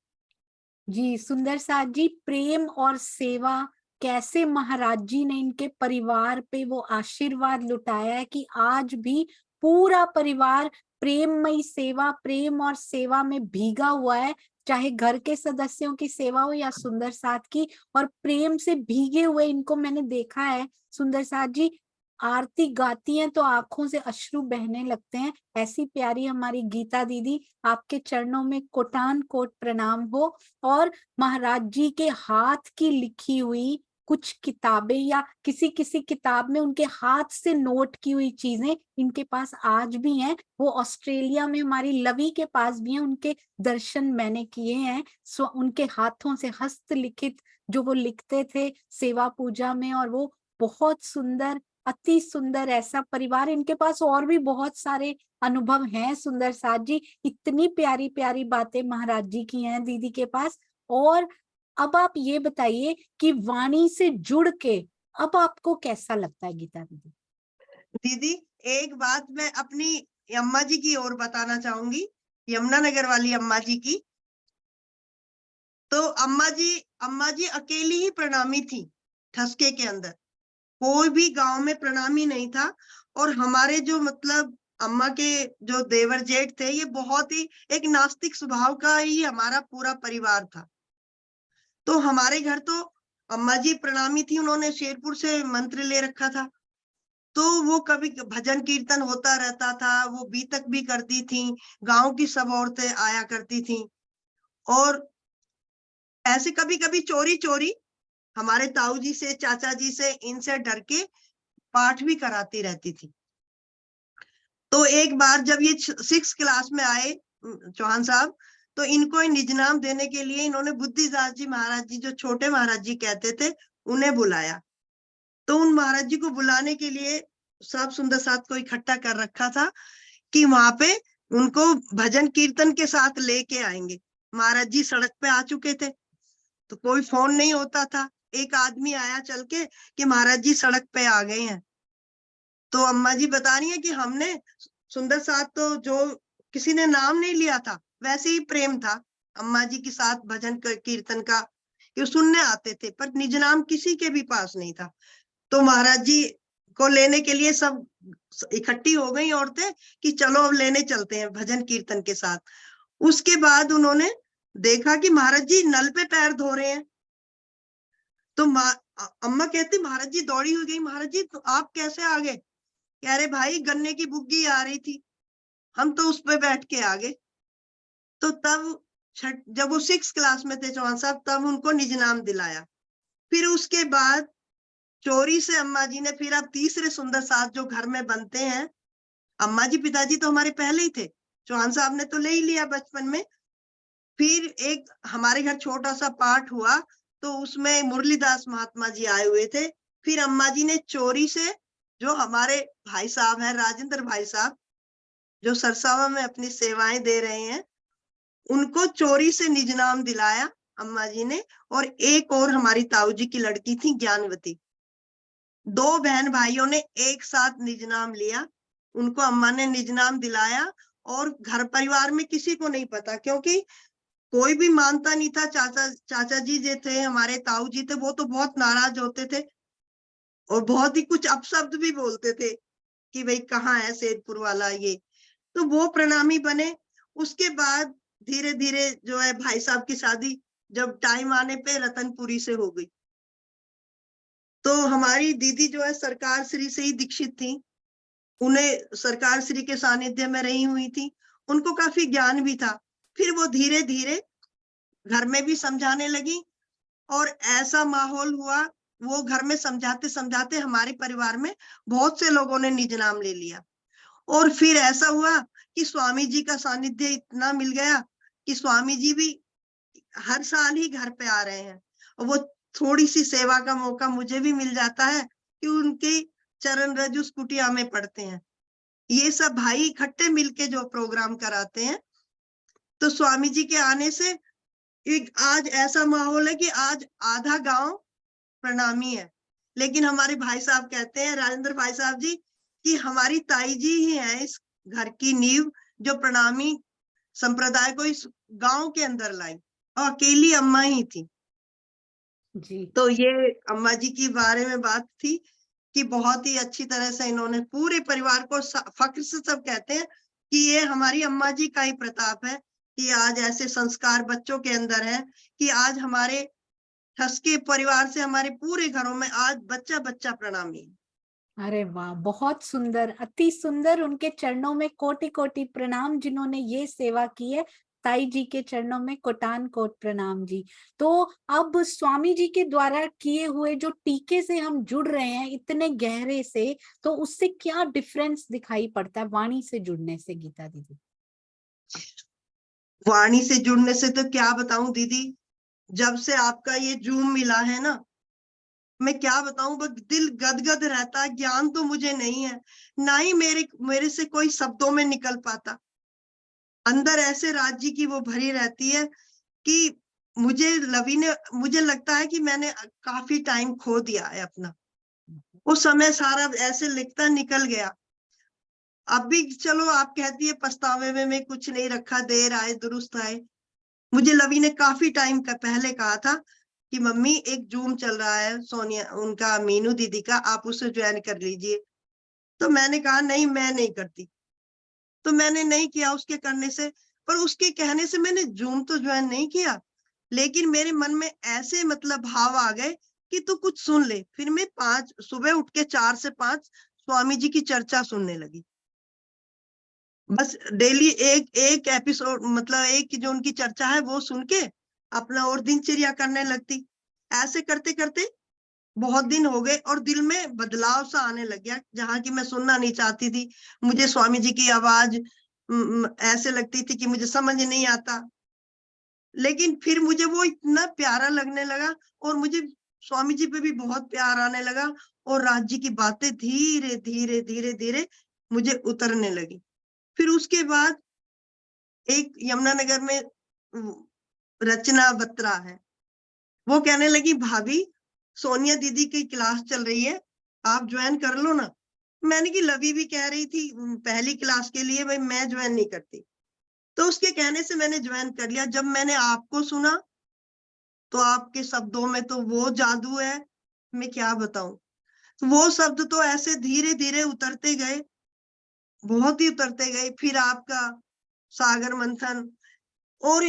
जी, सुंदर साथ जी, प्रेम और सेवा कैसे महाराज जी ने इनके परिवार पे वो आशीर्वाद लुटाया है कि आज भी पूरा परिवार प्रेममयी सेवा, प्रेम और सेवा में भीगा हुआ है। चाहे घर के सदस्यों की सेवा हो या सुंदर साथ की, और प्रेम से भीगे हुए इनको मैंने देखा है। सुंदर साथ जी आरती गाती हैं तो आंखों से अश्रु बहने लगते हैं। ऐसी प्यारी हमारी गीता दीदी, आपके चरणों में कोटान कोट प्रणाम हो। और महाराज जी के हाथ की लिखी हुई कुछ किताबें या किसी किसी किताब में उनके हाथ से नोट की हुई चीजें इनके पास आज भी हैं। वो ऑस्ट्रेलिया में हमारी लवी के पास भी हैं, उनके दर्शन मैंने किए हैं। सो उनके हाथों से हस्तलिखित जो वो लिखते थे सेवा पूजा में, और वो बहुत सुंदर, अति सुंदर ऐसा परिवार। इनके पास और भी बहुत सारे अनुभव हैं सुंदर साथ जी, इतनी प्यारी प्यारी बातें महाराज जी की हैं दीदी के पास। और अब आप ये बताइए कि वाणी से जुड़ के अब आपको कैसा लगता है गीता दीदी? दीदी, एक बात मैं अपनी अम्मा जी की ओर बताना चाहूंगी, यमुनानगर वाली अम्मा जी की। तो अम्मा जी अकेली ही प्रणामी थी ठसके के अंदर, कोई भी गांव में प्रणामी नहीं था। और हमारे जो मतलब अम्मा के जो देवर जेठ थे, ये बहुत ही एक नास्तिक स्वभाव का ही हमारा पूरा परिवार था। तो हमारे घर तो अम्मा जी प्रणामी थी, उन्होंने शेरपुर से मंत्र ले रखा था। तो वो कभी भजन कीर्तन होता रहता था, वो बीतक भी करती थी, गांव की सब औरतें आया करती थी, और ऐसे कभी कभी चोरी चोरी हमारे ताऊ जी से, चाचा जी से, इनसे डर के पाठ भी कराती रहती थी। तो एक बार जब ये 6 क्लास में आए चौहान साहब, तो इनको निज नाम देने के लिए इन्होंने बुद्धिदास जी महाराज जी, जो छोटे महाराज जी कहते थे, उन्हें बुलाया। तो उन महाराज जी को बुलाने के लिए सब सुंदर साथ को इकट्ठा कर रखा था कि वहां पे उनको भजन कीर्तन के साथ लेके आएंगे। महाराज जी सड़क पे आ चुके थे, तो कोई फोन नहीं होता था। एक आदमी आया चल के कि महाराज जी सड़क पे आ गए हैं। तो अम्मा जी बता रही है कि हमने सुंदर साथ तो जो किसी ने नाम नहीं लिया था, वैसे ही प्रेम था अम्मा जी के साथ भजन कीर्तन का, कि सुनने आते थे, पर निज नाम किसी के भी पास नहीं था। तो महाराज जी को लेने के लिए सब इकट्ठी हो गई औरतें कि चलो अब लेने चलते हैं भजन कीर्तन के साथ। उसके बाद उन्होंने देखा कि महाराज जी नल पे पैर धो रहे हैं। तो अम्मा कहती महाराज जी दौड़ी हुई गई, महाराज जी तो आप कैसे आ गए? कह रहे भाई गन्ने की बुग्गी आ रही थी, हम तो उस पे बैठ के आ गए। तो तब जब वो 6 क्लास में थे चौहान साहब, तब उनको निज नाम दिलाया। फिर उसके बाद चोरी से अम्मा जी ने, फिर अब तीसरे सुंदर साथ जो घर में बनते हैं, अम्मा जी पिताजी तो हमारे पहले ही थे, चौहान साहब ने तो ले ही लिया बचपन में। फिर एक हमारे घर छोटा सा पाठ हुआ, तो उसमें मुरलीदास महात्मा जी आए हुए थे। फिर अम्मा जी ने चोरी से, जो हमारे भाई साहब हैं राजेंद्र भाई साहब, जो सरसावा में अपनी सेवाएं दे रहे हैं, उनको चोरी से निज नाम दिलाया अम्मा जी ने। और एक और हमारी ताऊ जी की लड़की थी ज्ञानवती, 2 बहन भाइयों ने एक साथ निज नाम लिया, उनको अम्मा ने निज नाम दिलाया। और घर परिवार में किसी को नहीं पता, क्योंकि कोई भी मानता नहीं था। चाचा जी जो थे, हमारे ताऊ जी थे, वो तो बहुत नाराज होते थे और बहुत ही कुछ अपशब्द भी बोलते थे कि भाई कहाँ है शेरपुर वाला ये। तो वो प्रणामी बने। उसके बाद धीरे धीरे जो है भाई साहब की शादी जब टाइम आने पे रतनपुरी से हो गई। तो हमारी दीदी जो है सरकार श्री से ही दीक्षित थी, उन्हें सरकार श्री के सानिध्य में रही हुई थी, उनको काफी ज्ञान भी था। फिर वो धीरे धीरे घर में भी समझाने लगी, और ऐसा माहौल हुआ, वो घर में समझाते समझाते हमारे परिवार में बहुत से लोगों ने निज नाम ले लिया। और फिर ऐसा हुआ कि स्वामी जी का सानिध्य इतना मिल गया कि स्वामी जी भी हर साल ही घर पे आ रहे हैं, और वो थोड़ी सी सेवा का मौका मुझे भी मिल जाता है कि उनके चरण रज उस कुटिया में पड़ते हैं। ये सब भाई इकट्ठे मिलके जो प्रोग्राम कराते हैं, तो स्वामी जी के आने से एक आज ऐसा माहौल है कि आज आधा गांव प्रणामी है। लेकिन हमारे भाई साहब कहते हैं, राजेंद्र भाई साहब जी, कि हमारी ताई जी ही है इस घर की नींव, जो प्रणामी संप्रदाय को इस गांव के अंदर लाई, और अकेली अम्मा ही थी। जी तो ये अम्मा जी की बारे में बात थी कि बहुत ही अच्छी तरह से इन्होंने पूरे परिवार को फक्र से सब कहते हैं कि ये हमारी अम्मा जी का ही प्रताप है कि आज ऐसे संस्कार बच्चों के अंदर है, कि आज हमारे ठसके परिवार से हमारे पूरे घरों में आज बच्चा बच्चा प्रणामी है। अरे वाह, बहुत सुंदर, अति सुंदर। उनके चरणों में कोटि कोटि प्रणाम, जिन्होंने ये सेवा की है। ताई जी के चरणों में कोटान कोट प्रणाम जी। तो अब स्वामी जी के द्वारा किए हुए जो टीके से हम जुड़ रहे हैं इतने गहरे से, तो उससे क्या डिफरेंस दिखाई पड़ता है वाणी से जुड़ने से, गीता दीदी? वाणी से जुड़ने से तो क्या बताऊं दीदी, जब से आपका ये जूम मिला है ना, मैं क्या बताऊं, बस दिल गदगद रहता है। ज्ञान तो मुझे नहीं है, ना ही मेरे से कोई शब्दों में निकल पाता। अंदर ऐसे राज्य की वो भरी रहती है कि मुझे लगता है कि मैंने काफी टाइम खो दिया है अपना। उस समय सारा ऐसे लिखता निकल गया। अब भी चलो आप कहती है पछतावे में मैं कुछ नहीं रखा, देर आए दुरुस्त आए। मुझे लवी ने काफी टाइम का पहले कहा था कि मम्मी एक जूम चल रहा है सोनिया उनका, मीनू दीदी का, आप उसे ज्वाइन कर लीजिए। तो मैंने कहा नहीं, मैं नहीं करती। तो मैंने नहीं किया उसके करने से, पर उसके कहने से मैंने जूम तो ज्वाइन नहीं किया, लेकिन मेरे मन में ऐसे मतलब भाव आ गए कि तू कुछ सुन ले। फिर मैं 5 सुबह उठ के 4 से 5 स्वामी जी की चर्चा सुनने लगी। बस डेली एक एक एपिसोड, मतलब एक जो उनकी चर्चा है वो सुन के अपना और दिनचर्या करने लगती। ऐसे करते करते बहुत दिन हो गए और दिल में बदलाव सा आने लग गया, जहाँ की मैं सुनना नहीं चाहती थी। मुझे स्वामी जी की आवाज ऐसे लगती थी कि मुझे समझ नहीं आता, लेकिन फिर मुझे वो इतना प्यारा लगने लगा और मुझे स्वामी जी पे भी बहुत प्यार आने लगा और राज जी की बातें धीरे धीरे धीरे धीरे मुझे उतरने लगी। फिर उसके बाद एक यमुनानगर में रचना बत्रा है, वो कहने लगी भाभी सोनिया दीदी की क्लास चल रही है, आप ज्वाइन कर लो ना। मैंने कि लवी भी कह रही थी पहली क्लास के लिए, भाई मैं ज्वाइन नहीं करती। तो उसके कहने से मैंने ज्वाइन कर लिया। जब मैंने आपको सुना तो आपके शब्दों में तो वो जादू है, मैं क्या बताऊं। वो शब्द तो ऐसे धीरे धीरे उतरते गए, बहुत ही उतरते गए। फिर आपका सागर मंथन, और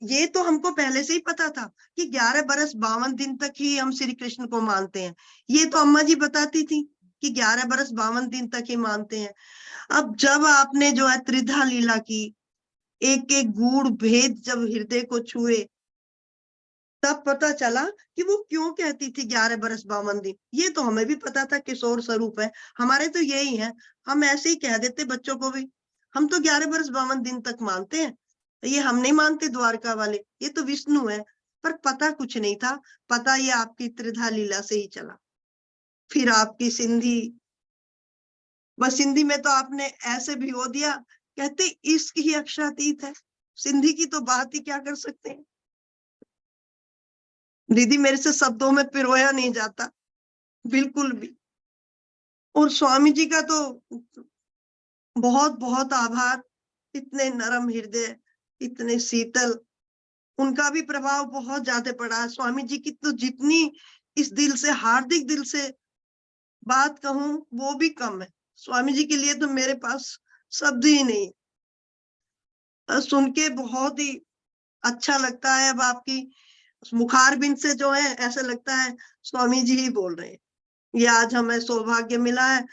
ये तो हमको पहले से ही पता था कि 11 बरस 52 दिन तक ही हम श्री कृष्ण को मानते हैं। ये तो अम्मा जी बताती थी कि 11 बरस 52 दिन तक ही मानते हैं। अब जब आपने जो है त्रिधा लीला की, एक एक गूढ़ भेद जब हृदय को छुए, तब पता चला कि वो क्यों कहती थी 11 बरस 52 दिन। ये तो हमें भी पता था किशोर स्वरूप है, हमारे तो यही है, हम ऐसे ही कह देते बच्चों को भी, हम तो 11 बरस 52 दिन तक मानते हैं। ये हम नहीं मानते द्वारका वाले, ये तो विष्णु है। पर पता कुछ नहीं था, पता ये आपकी त्रिधा लीला से ही चला। फिर आपकी सिंधी, बस सिंधी में तो आपने ऐसे भिगो दिया, कहते इश्क ही अक्षरातीत है। सिंधी की तो बात ही क्या कर सकते हैं दीदी, मेरे से शब्दों में पिरोया नहीं जाता बिल्कुल भी। और स्वामी जी का तो बहुत बहुत आभार, इतने नरम हृदय, इतने शीतल, उनका भी प्रभाव बहुत ज्यादा पड़ा है। स्वामी जी की तो जितनी इस दिल से, हार्दिक दिल से बात कहूं वो भी कम है। स्वामी जी के लिए तो मेरे पास शब्द ही नहीं। सुन के बहुत ही अच्छा लगता है। अब आपकी मुखारबिंद से जो है ऐसा लगता है स्वामी जी ही बोल रहे हैं। ये आज हमें सौभाग्य मिला है।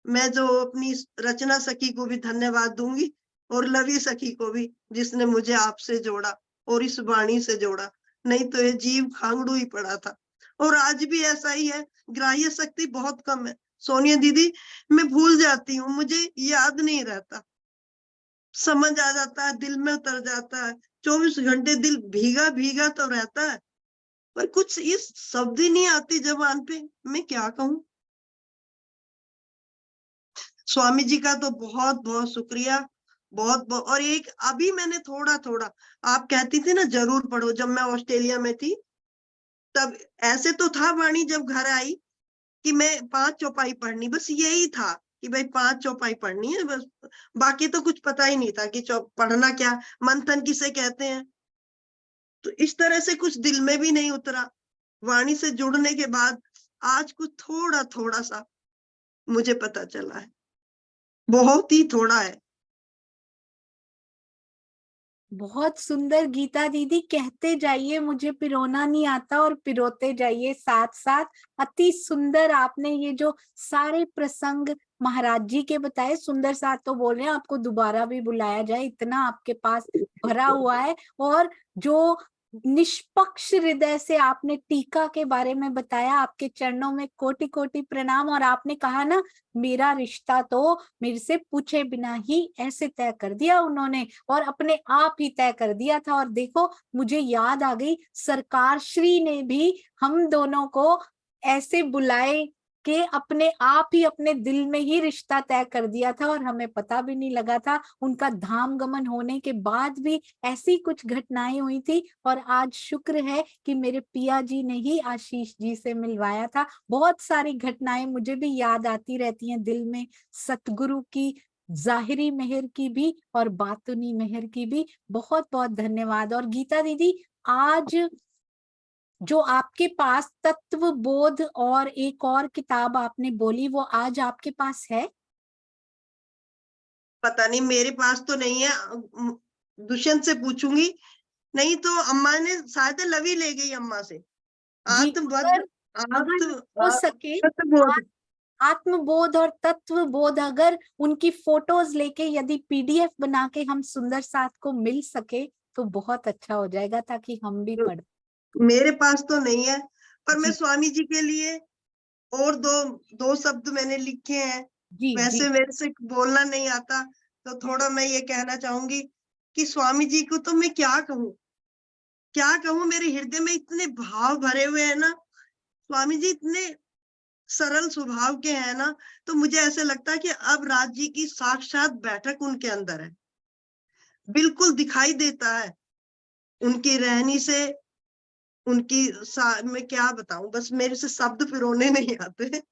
मैं जो अपनी रचना सखी को भी धन्यवाद दूंगी, और लवी सखी को भी, जिसने मुझे आपसे जोड़ा और इस वाणी से जोड़ा। नहीं तो ये जीव खांगड़ू ही पड़ा था। और आज भी ऐसा ही है, ग्राह्य शक्ति बहुत कम है। सोनिया दीदी, मैं भूल जाती हूँ, मुझे याद नहीं रहता, समझ आ जाता है, दिल में उतर जाता है। 24 घंटे दिल भीगा भीगा तो रहता है, पर कुछ इस शब्द ही नहीं आती जबान पे, मैं क्या कहूँ। स्वामी जी का तो बहुत बहुत शुक्रिया, बहुत बहुत। और एक अभी मैंने थोड़ा थोड़ा, आप कहती थी ना जरूर पढ़ो, जब मैं ऑस्ट्रेलिया में थी तब ऐसे तो था वाणी, जब घर आई कि मैं 5 चौपाई पढ़नी, बस यही था कि भाई 5 चौपाई पढ़नी है बस। बाकी तो कुछ पता ही नहीं था कि पढ़ना क्या, मंथन किसे कहते हैं। तो इस तरह से कुछ दिल में भी नहीं उतरा। वाणी से जुड़ने के बाद आज कुछ थोड़ा थोड़ा सा मुझे पता चला है, बहुत ही थोड़ा है। बहुत सुंदर गीता दीदी, कहते जाइए, मुझे पिरोना नहीं आता और पिरोते जाइए साथ साथ। अति सुंदर आपने ये जो सारे प्रसंग महाराज जी के बताए, सुंदर साथ तो बोल रहे हैं, आपको दोबारा भी बुलाया जाए, इतना आपके पास भरा हुआ है। और जो निष्पक्ष हृदय से आपने टीका के बारे में बताया, आपके चरणों में कोटि कोटि प्रणाम। और आपने कहा ना, मेरा रिश्ता तो मेरे से पूछे बिना ही ऐसे तय कर दिया उन्होंने, और अपने आप ही तय कर दिया था। और देखो, मुझे याद आ गई, सरकार श्री ने भी हम दोनों को ऐसे बुलाए कि अपने आप ही अपने दिल में ही रिश्ता तय कर दिया था, और हमें पता भी नहीं लगा था। उनका धाम गमन होने के बाद भी ऐसी कुछ घटनाएं हुई थी। और आज शुक्र है कि मेरे पिया जी ने ही आशीष जी से मिलवाया था। बहुत सारी घटनाएं मुझे भी याद आती रहती हैं दिल में, सतगुरु की जाहिरी मेहर की भी और बातुनी मेहर की भी। बहुत बहुत धन्यवाद। और गीता दीदी, आज जो आपके पास तत्व बोध और एक और किताब आपने बोली, वो आज आपके पास है? पता नहीं, मेरे पास तो नहीं है, दुष्यंत से पूछूंगी। नहीं तो अम्मा ने शायद लवी ले गई अम्मा से। जी, आत्मबद्ध, अगर आत्म हो सके, आत्मबोध। आत्मबोध और तत्व बोध अगर उनकी फोटोज लेके यदि पीडीएफ बना के हम सुंदर साथ को मिल सके तो बहुत अच्छा हो जाएगा, ताकि हम भी पढ़। मेरे पास तो नहीं है, पर मैं जी स्वामी जी के लिए और दो दो शब्द मैंने लिखे हैं। जी जी। वैसे मेरे से बोलना नहीं आता, तो थोड़ा मैं ये कहना चाहूंगी कि स्वामी जी को तो मैं क्या कहूँ, क्या कहूँ। मेरे हृदय में इतने भाव भरे हुए हैं ना, स्वामी जी इतने सरल स्वभाव के हैं ना, तो मुझे ऐसे लगता है कि अब राज जी की साक्षात बैठक उनके अंदर है, बिल्कुल दिखाई देता है उनकी रहनी से, उनकी मैं क्या बताऊं, बस मेरे से शब्द पिरोने नहीं आते।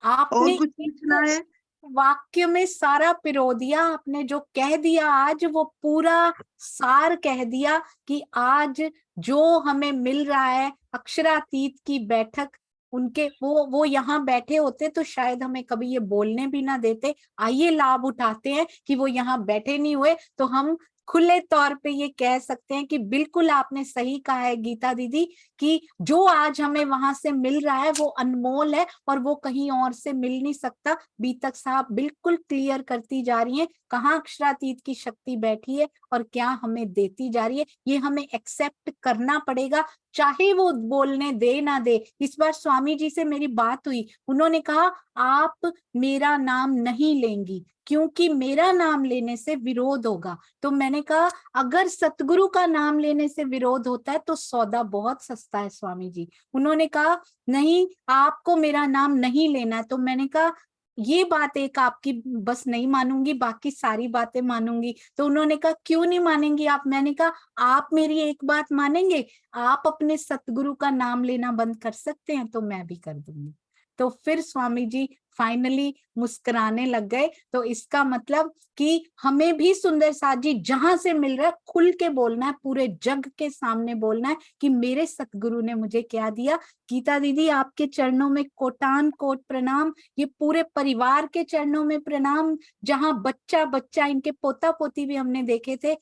आपने और कुछ पूछना एक है? वाक्य में सारा पिरो दिया, आपने जो कह दिया आज वो पूरा सार कह दिया कि आज जो हमें मिल रहा है अक्षरातीत की बैठक, उनके वो यहाँ बैठे होते तो शायद हमें कभी ये बोलने भी ना देते। आइए लाभ उठाते हैं कि वो यहाँ बैठे नहीं हुए, तो हम खुले तौर पे ये कह सकते हैं कि बिल्कुल आपने सही कहा है गीता दीदी, कि जो आज हमें वहां से मिल रहा है वो अनमोल है और वो कहीं और से मिल नहीं सकता। बीतक साहब बिल्कुल क्लियर करती जा रही हैं कहाँ अक्षरातीत की शक्ति बैठी है और क्या हमें देती जा रही है। ये हमें एक्सेप्ट करना पड़ेगा, चाहे वो बोलने दे ना दे। इस बार स्वामी जी से मेरी बात हुई, उन्होंने कहा आप मेरा नाम नहीं लेंगी क्योंकि मेरा नाम लेने से विरोध होगा। तो मैंने कहा अगर सतगुरु का नाम लेने से विरोध होता है तो सौदा बहुत सस्ता है स्वामी जी। उन्होंने कहा नहीं आपको मेरा नाम नहीं लेना है। तो मैंने कहा ये बात एक आपकी बस नहीं मानूंगी, बाकी सारी बातें मानूंगी। तो उन्होंने कहा क्यों नहीं मानेंगी आप? मैंने कहा आप मेरी एक बात मानेंगे, आप अपने सतगुरु का नाम लेना बंद कर सकते हैं तो मैं भी कर दूंगी। तो फिर स्वामी जी फाइनली मुस्कुराने लग गए। तो इसका मतलब कि हमें भी सुंदर साथ जी जहां से मिल रहा है खुल के बोलना है, पूरे जग के सामने बोलना है कि मेरे सतगुरु ने मुझे क्या दिया। गीता दीदी आपके चरणों में कोटान कोट प्रणाम, ये पूरे परिवार के चरणों में प्रणाम। जहां बच्चा बच्चा, इनके पोता पोती भी हमने देखे थे,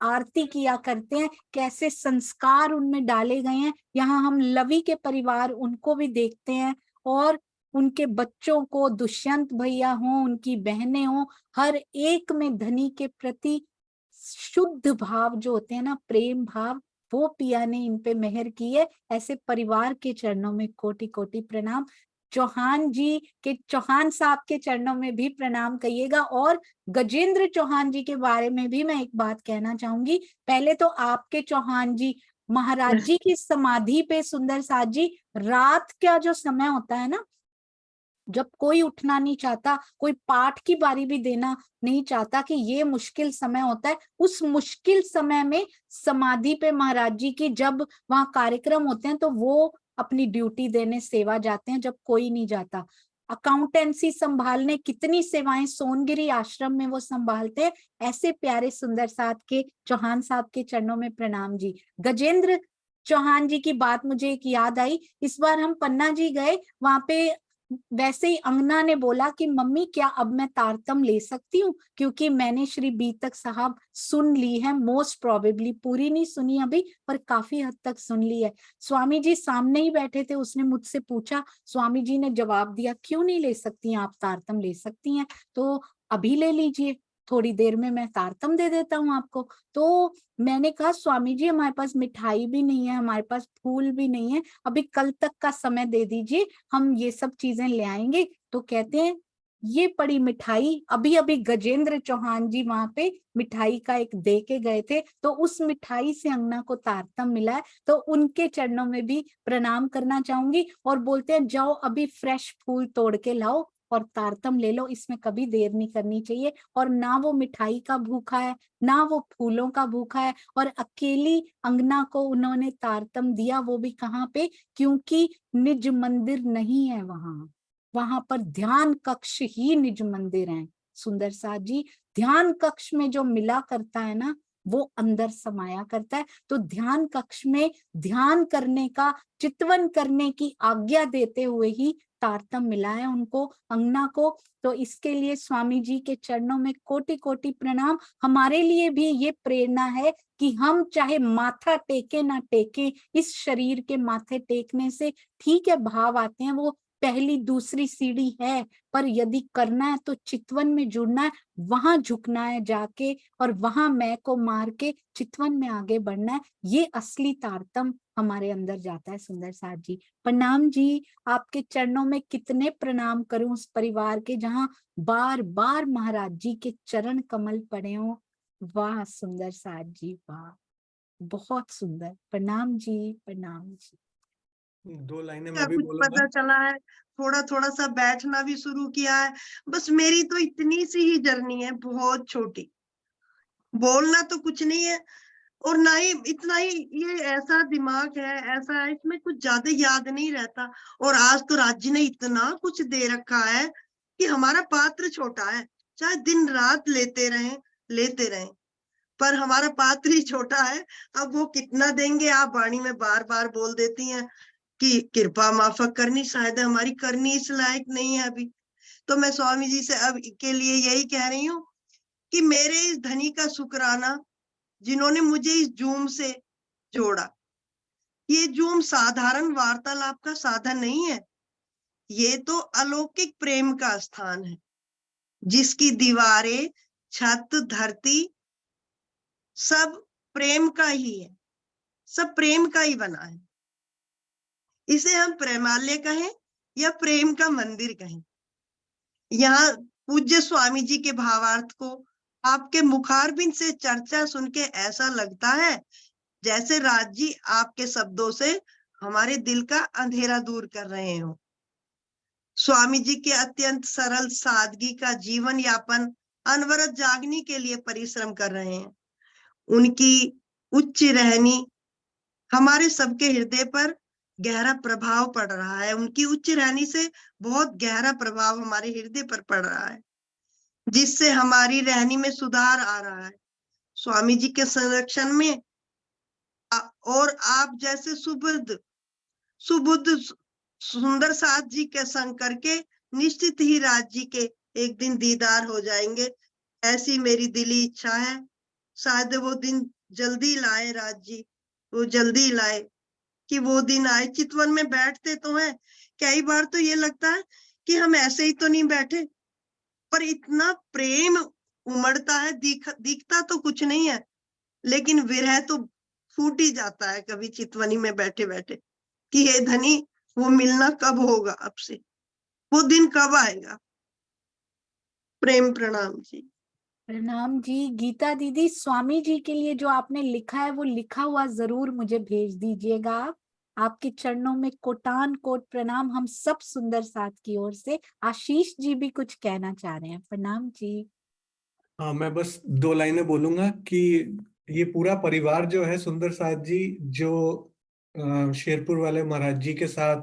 आरती किया करते हैं, कैसे संस्कार उनमें डाले गए हैं। यहाँ हम लवी के परिवार उनको भी देखते हैं, और उनके बच्चों को दुष्यंत भैया हों, उनकी बहनें हों, हर एक में धनी के प्रति शुद्ध भाव जो होते हैं ना, प्रेम भाव, वो पिया ने इन पे मेहर की है। ऐसे परिवार के चरणों में कोटि कोटि प्रणाम। चौहान जी के, चौहान साहब के चरणों में भी प्रणाम कहिएगा। और गजेंद्र चौहान जी के बारे में भी मैं एक बात कहना चाहूंगी। पहले तो आपके चौहान जी महाराज जी की समाधि पे सुंदर साथ जी, रात का जो समय होता है ना, जब कोई उठना नहीं चाहता, कोई पाठ की बारी भी देना नहीं चाहता, कि ये मुश्किल समय होता है, उस मुश्किल समय में समाधि पे महाराज जी की जब वहां कार्यक्रम होते हैं तो वो अपनी ड्यूटी देने सेवा जाते हैं जब कोई नहीं जाता। अकाउंटेंसी संभालने, कितनी सेवाएं सोनगिरी आश्रम में वो संभालते हैं। ऐसे प्यारे सुंदर साथ के चौहान साहब के चरणों में प्रणाम जी। गजेंद्र चौहान जी की बात मुझे एक याद आई। इस बार हम पन्ना जी गए, वहां पे वैसे ही अंगना ने बोला कि मम्मी क्या अब मैं तारतम ले सकती हूँ, क्योंकि मैंने श्री बीतक साहब सुन ली है, मोस्ट प्रोबेबली पूरी नहीं सुनी अभी पर काफी हद तक सुन ली है। स्वामी जी सामने ही बैठे थे, उसने मुझसे पूछा, स्वामी जी ने जवाब दिया क्यों नहीं ले सकती हैं आप, तारतम ले सकती हैं, तो अभी ले लीजिए, थोड़ी देर में मैं तारतम दे देता हूँ आपको। तो मैंने कहा स्वामी जी हमारे पास मिठाई भी नहीं है, हमारे पास फूल भी नहीं है, अभी कल तक का समय दे दीजिए, हम ये सब चीजें ले आएंगे। तो कहते हैं ये पड़ी मिठाई, अभी अभी गजेंद्र चौहान जी वहां पे मिठाई का एक दे के गए थे, तो उस मिठाई से अंगना को तारतम मिला है। तो उनके चरणों में भी प्रणाम करना चाहूंगी। और बोलते हैं जाओ अभी फ्रेश फूल तोड़ के लाओ और तारतम ले लो, इसमें कभी देर नहीं करनी चाहिए। और ना वो मिठाई का भूखा है, ना वो फूलों का भूखा है, और अकेली अंगना को उन्होंने तारतम दिया, वो भी कहाँ पे, क्योंकि निज मंदिर नहीं है वहां, वहां पर ध्यान कक्ष ही निज मंदिर है। सुंदर साथ जी, ध्यान कक्ष में जो मिला करता है ना वो अंदर समाया करता है। तो ध्यान कक्ष में ध्यान करने का, चितवन करने की आज्ञा देते हुए ही तारतम मिला है उनको, अंगना को। तो इसके लिए स्वामी जी के चरणों में कोटि कोटि प्रणाम। हमारे लिए भी ये प्रेरणा है कि हम चाहे माथा टेके ना टेके, इस शरीर के माथे टेकने से ठीक है भाव आते हैं, वो पहली दूसरी सीढ़ी है, पर यदि करना है तो चितवन में जुड़ना है, वहां झुकना है जाके, और वहां मैं को मार के चितवन में आगे बढ़ना है। ये असली तारतम हमारे अंदर जाता है। सुंदर साथ जी, प्रणाम जी। आपके चरणों में कितने प्रणाम करूं उस परिवार के जहां बार बार महाराज जी के चरण कमल पड़े हों। वाह सुंदर साथ जी, वाह, बहुत सुंदर। प्रणाम जी, प्रणाम जी। 2 लाइनें क्या मैं भी कुछ बोलूंगा। पता चला है, थोड़ा थोड़ा सा बैठना भी शुरू किया है। बस मेरी तो इतनी सी ही जर्नी है, बहुत छोटी। बोलना तो कुछ नहीं है, और ना ही इतना ही, ये ऐसा दिमाग है, ऐसा है, इसमें कुछ ज्यादा याद नहीं रहता। और आज तो राज्य ने इतना कुछ दे रखा है कि हमारा पात्र छोटा है, चाहे दिन रात लेते रहें, पर हमारा पात्र ही छोटा है। अब वो कितना देंगे, आप वाणी में बार बार बोल देती हैं कि कृपा माफक करनी, शायद हमारी करनी इस लायक नहीं है अभी। तो मैं स्वामी जी से अब के लिए यही कह रही हूँ कि मेरे इस धनी का शुक्राना, जिन्होंने मुझे इस जूम से जोड़ा। ये जूम साधारण वार्तालाप का साधन नहीं है, ये तो अलौकिक प्रेम का स्थान है, जिसकी दीवारें, छत, धरती सब प्रेम का ही है, सब प्रेम का ही बना है। इसे हम प्रेमालय कहें या प्रेम का मंदिर कहें। यहाँ पूज्य स्वामी जी के भावार्थ को आपके मुखारबिंद से चर्चा सुन के ऐसा लगता है जैसे राज जी आपके शब्दों से हमारे दिल का अंधेरा दूर कर रहे हो। स्वामी जी के अत्यंत सरल सादगी का जीवन यापन अनवरत जागने के लिए परिश्रम कर रहे हैं। उनकी उच्च रहनी हमारे सबके हृदय पर गहरा प्रभाव पड़ रहा है। उनकी उच्च रहनी से बहुत गहरा प्रभाव हमारे हृदय पर पड़ रहा है, जिससे हमारी रहनी में सुधार आ रहा है। स्वामी जी के संरक्षण में और आप जैसे सुबुद्ध सुंदर साथ जी के संग करके निश्चित ही राज जी के एक दिन दीदार हो जाएंगे, ऐसी मेरी दिली इच्छा है। शायद वो दिन जल्दी लाए राज जी, वो जल्दी लाए कि वो दिन आए। चितवन में बैठते तो हैं, कई बार तो ये लगता है कि हम ऐसे ही तो नहीं बैठे, पर इतना प्रेम उमड़ता है। दिखता तो कुछ नहीं है, लेकिन विरह तो फूट ही जाता है कभी चितवनी में बैठे बैठे कि हे धनी, वो मिलना कब होगा, अब से वो दिन कब आएगा। प्रेम प्रणाम जी। प्रणाम जी। गीता दीदी, स्वामी जी के लिए जो आपने लिखा है वो लिखा हुआ जरूर मुझे भेज दीजिएगा। आप आपके चरणों में कोटान कोट प्रणाम हम सब सुंदर साथ की ओर से। आशीष जी भी कुछ कहना चाह रहे हैं। प्रणाम जी। हाँ, मैं बस 2 लाइनें बोलूंगा कि ये पूरा परिवार जो है सुंदर साथ जी, जो शेरपुर वाले महाराज जी के साथ,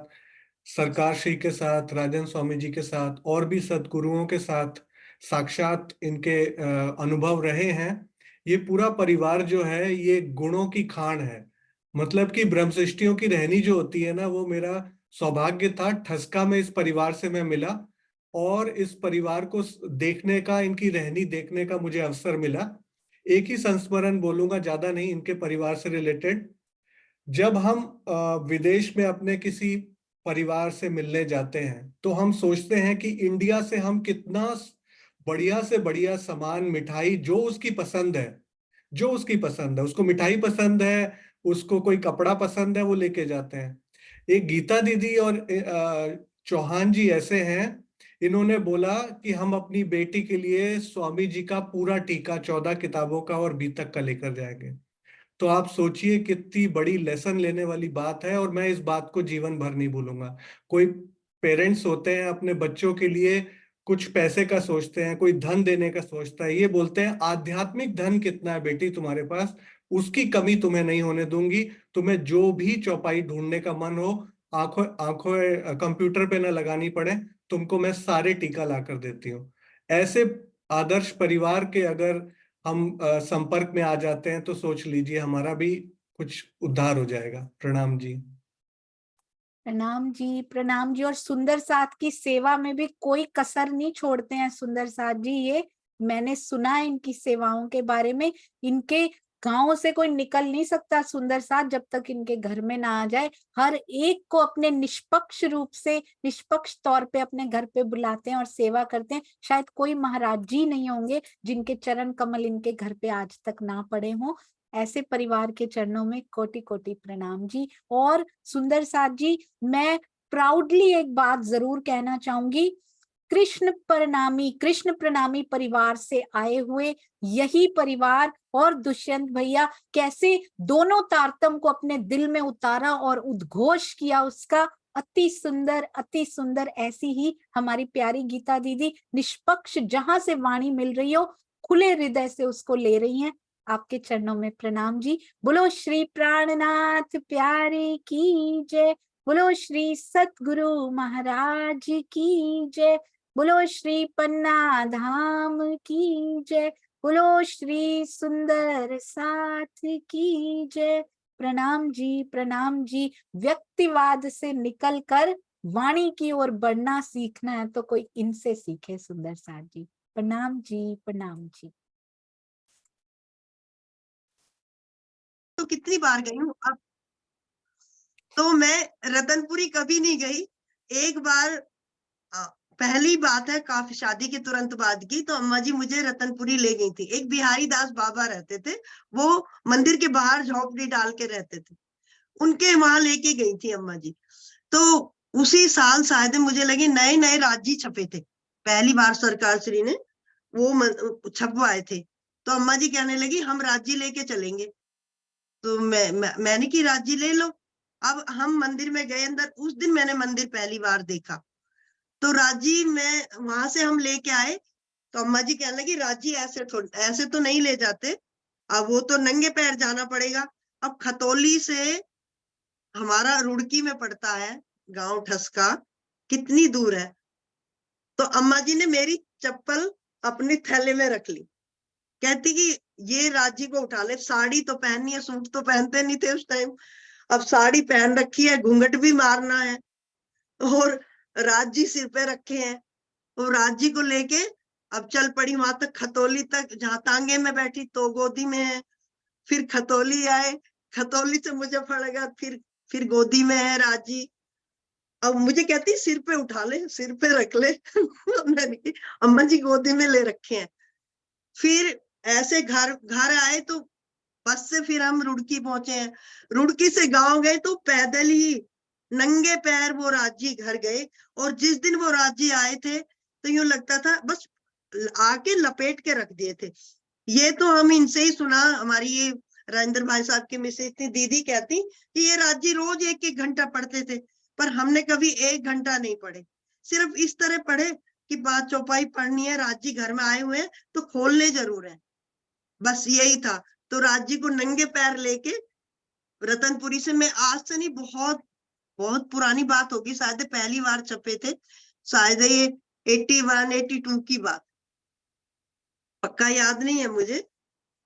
सरकार श्री के साथ, राजन स्वामी जी के साथ और भी सदगुरुओं के साथ साक्षात इनके अनुभव रहे हैं। ये पूरा परिवार जो है ये गुणों की खान है। मतलब कि ब्रह्म सृष्टियों की रहनी जो होती है ना, वो मेरा सौभाग्य था। ठसका में इस परिवार से मैं मिला और इस परिवार को देखने का, इनकी रहनी देखने का मुझे अवसर मिला। एक ही संस्मरण बोलूंगा, ज्यादा नहीं, इनके परिवार से रिलेटेड। जब हम विदेश में अपने किसी परिवार से मिलने जाते हैं तो हम सोचते हैं कि इंडिया से हम कितना बढ़िया से बढ़िया सामान, मिठाई जो उसकी पसंद है, जो उसकी पसंद है, उसको मिठाई पसंद है, उसको कोई कपड़ा पसंद है, वो लेके जाते हैं। एक गीता दीदी और चौहान जी ऐसे हैं, इन्होंने बोला कि हम अपनी बेटी के लिए स्वामी जी का पूरा टीका 14 किताबों का और बीतक का लेकर जाएंगे। तो आप सोचिए कितनी बड़ी लेसन लेने वाली बात है, और मैं इस बात को जीवन भर नहीं भूलूंगा। कोई पेरेंट्स होते हैं अपने बच्चों के लिए कुछ पैसे का सोचते हैं, कोई धन देने का सोचता है, ये बोलते हैं आध्यात्मिक धन कितना है बेटी तुम्हारे पास, उसकी कमी तुम्हें नहीं होने दूंगी। तुम्हें जो भी चौपाई ढूंढने का मन हो, आंखों आंखों कंप्यूटर पे ना लगानी पड़े, तुमको मैं सारे टीका ला कर देती हूँ। ऐसे आदर्श परिवार के अगर हम संपर्क में आ जाते हैं तो सोच लीजिए हमारा भी कुछ उद्धार हो जाएगा। प्रणाम जी। प्रणाम जी, प्रणाम जी। और सुंदर साथ की सेवा में भी कोई कसर नहीं छोड़ते हैं सुंदर साथ जी। ये मैंने सुना है इनकी सेवाओं के बारे में। इनके गांव से कोई निकल नहीं सकता सुंदर साथ जब तक इनके घर में ना आ जाए। हर एक को अपने निष्पक्ष रूप से, निष्पक्ष तौर पे अपने घर पे बुलाते हैं और सेवा करते हैं। शायद कोई महाराज जी नहीं होंगे जिनके चरण कमल इनके घर पे आज तक ना पड़े हों। ऐसे परिवार के चरणों में कोटि कोटि प्रणाम जी। और सुंदर साथ जी, मैं प्राउडली एक बात जरूर कहना चाहूंगी, कृष्ण प्रणामी परिवार से आए हुए यही परिवार और दुष्यंत भैया कैसे दोनों तारतम को अपने दिल में उतारा और उद्घोष किया उसका, अति सुंदर। ऐसी ही हमारी प्यारी गीता दीदी निष्पक्ष जहां से वाणी मिल रही हो खुले हृदय से उसको ले रही हैं। आपके चरणों में प्रणाम जी। बोलो श्री प्राणनाथ प्यारे की जय, बोलो श्री सतगुरु महाराज की जय, बोलो श्री पन्ना धाम की जय, बोलो श्री सुंदर साथ की जय। प्रणाम जी। व्यक्तिवाद से निकलकर वाणी की ओर बढ़ना सीखना है तो कोई इनसे सीखे सुंदर साथ जी। प्रणाम जी। तो कितनी बार गई हूँ अब, तो मैं रतनपुरी कभी नहीं गई। एक बार पहली बात है काफी शादी के तुरंत बाद की, तो अम्मा जी मुझे रतनपुरी ले गई थी। एक बिहारी दास बाबा रहते थे, वो मंदिर के बाहर झोपड़ी डाल के रहते थे, उनके वहां लेके गई थी अम्मा जी। तो उसी साल शायद मुझे लगे नए नए राज्य छपे थे, पहली बार सरकार श्री ने वो छपवाए थे। तो अम्मा जी कहने लगी हम राज्य लेके चलेंगे। तो मैंने की राज्य ले लो। अब हम मंदिर में गए अंदर, उस दिन मैंने मंदिर पहली बार देखा। तो राजी में वहां से हम लेके आए, तो अम्मा जी कहने लगी राजी ऐसे तो नहीं ले जाते, अब वो तो नंगे पैर जाना पड़ेगा। अब खतौली से हमारा रुड़की में पड़ता है गांव ठसका, कितनी दूर है। तो अम्मा जी ने मेरी चप्पल अपने थैले में रख ली, कहती कि ये राजी को उठा ले, साड़ी तो पहननी है, सूट तो पहनते नहीं थे उस टाइम, अब साड़ी पहन रखी है, घूंघट भी मारना है, और राजी सिर पे रखे हैं। और राजी को लेके अब चल पड़ी वहां तक, खतौली तक, जहां तांगे में बैठी तो गोदी में है। फिर खतौली आए, खतौली से मुझे पड़ गया, फिर गोदी में है राजी। अब मुझे कहती सिर पे उठा ले, सिर पे रख ले। मैंने अम्मा जी गोदी में ले रखे हैं। फिर ऐसे घर आए तो बस से फिर हम रुड़की पहुंचे हैं। रुड़की से गांव गए तो पैदल ही नंगे पैर वो राजी घर गए। और जिस दिन वो राजी आए थे तो यूं लगता था बस आके लपेट के रख दिए थे। ये तो हम इनसे ही सुना, हमारी ये राजेंद्र भाई साहब की मिसेज थी, दीदी कहती कि ये राजी रोज 1-1 घंटा पढ़ते थे, पर हमने कभी 1 घंटा नहीं पढ़े, सिर्फ इस तरह पढ़े कि बात चौपाई पढ़नी है, राजी घर में आए हुए हैं तो खोलने जरूर है, बस यही था। तो राजी को नंगे पैर लेके रतनपुरी से, मैं आज से नहीं, बहुत बहुत पुरानी बात होगी, शायद पहली बार छपे थे, शायद ये 81-82 की बात, पक्का याद नहीं है मुझे।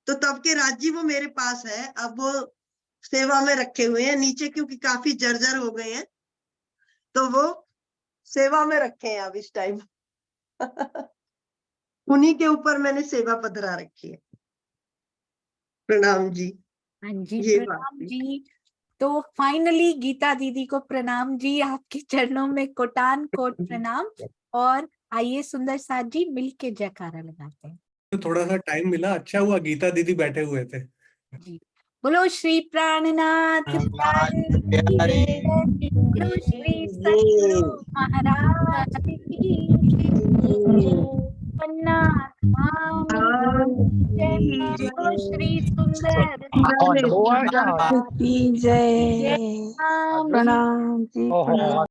तो तब के राजी वो मेरे पास है, अब वो सेवा में रखे हुए हैं नीचे, क्योंकि काफी जर्जर हो गए हैं, तो वो सेवा में रखे हैं अब इस टाइम। उन्हीं के ऊपर मैंने सेवा पधरा रखी है। प्रणाम जी। हाँ जी, ये प्रणाम जी। तो फाइनली गीता दीदी को प्रणाम जी, आपके चरणों में कोटान कोट प्रणाम। और आइए सुंदर साथ जी मिलके जयकारा लगाते हैं। तो थोड़ा सा टाइम मिला, अच्छा हुआ गीता दीदी बैठे हुए थे जी। बोलो श्री प्राणनाथ प्यारे की जय, बोलो श्री सतगुरु महाराज की जय, पन्ना धाम की जय, बोलो श्री सुंदर की जय। राम प्रणाम जी।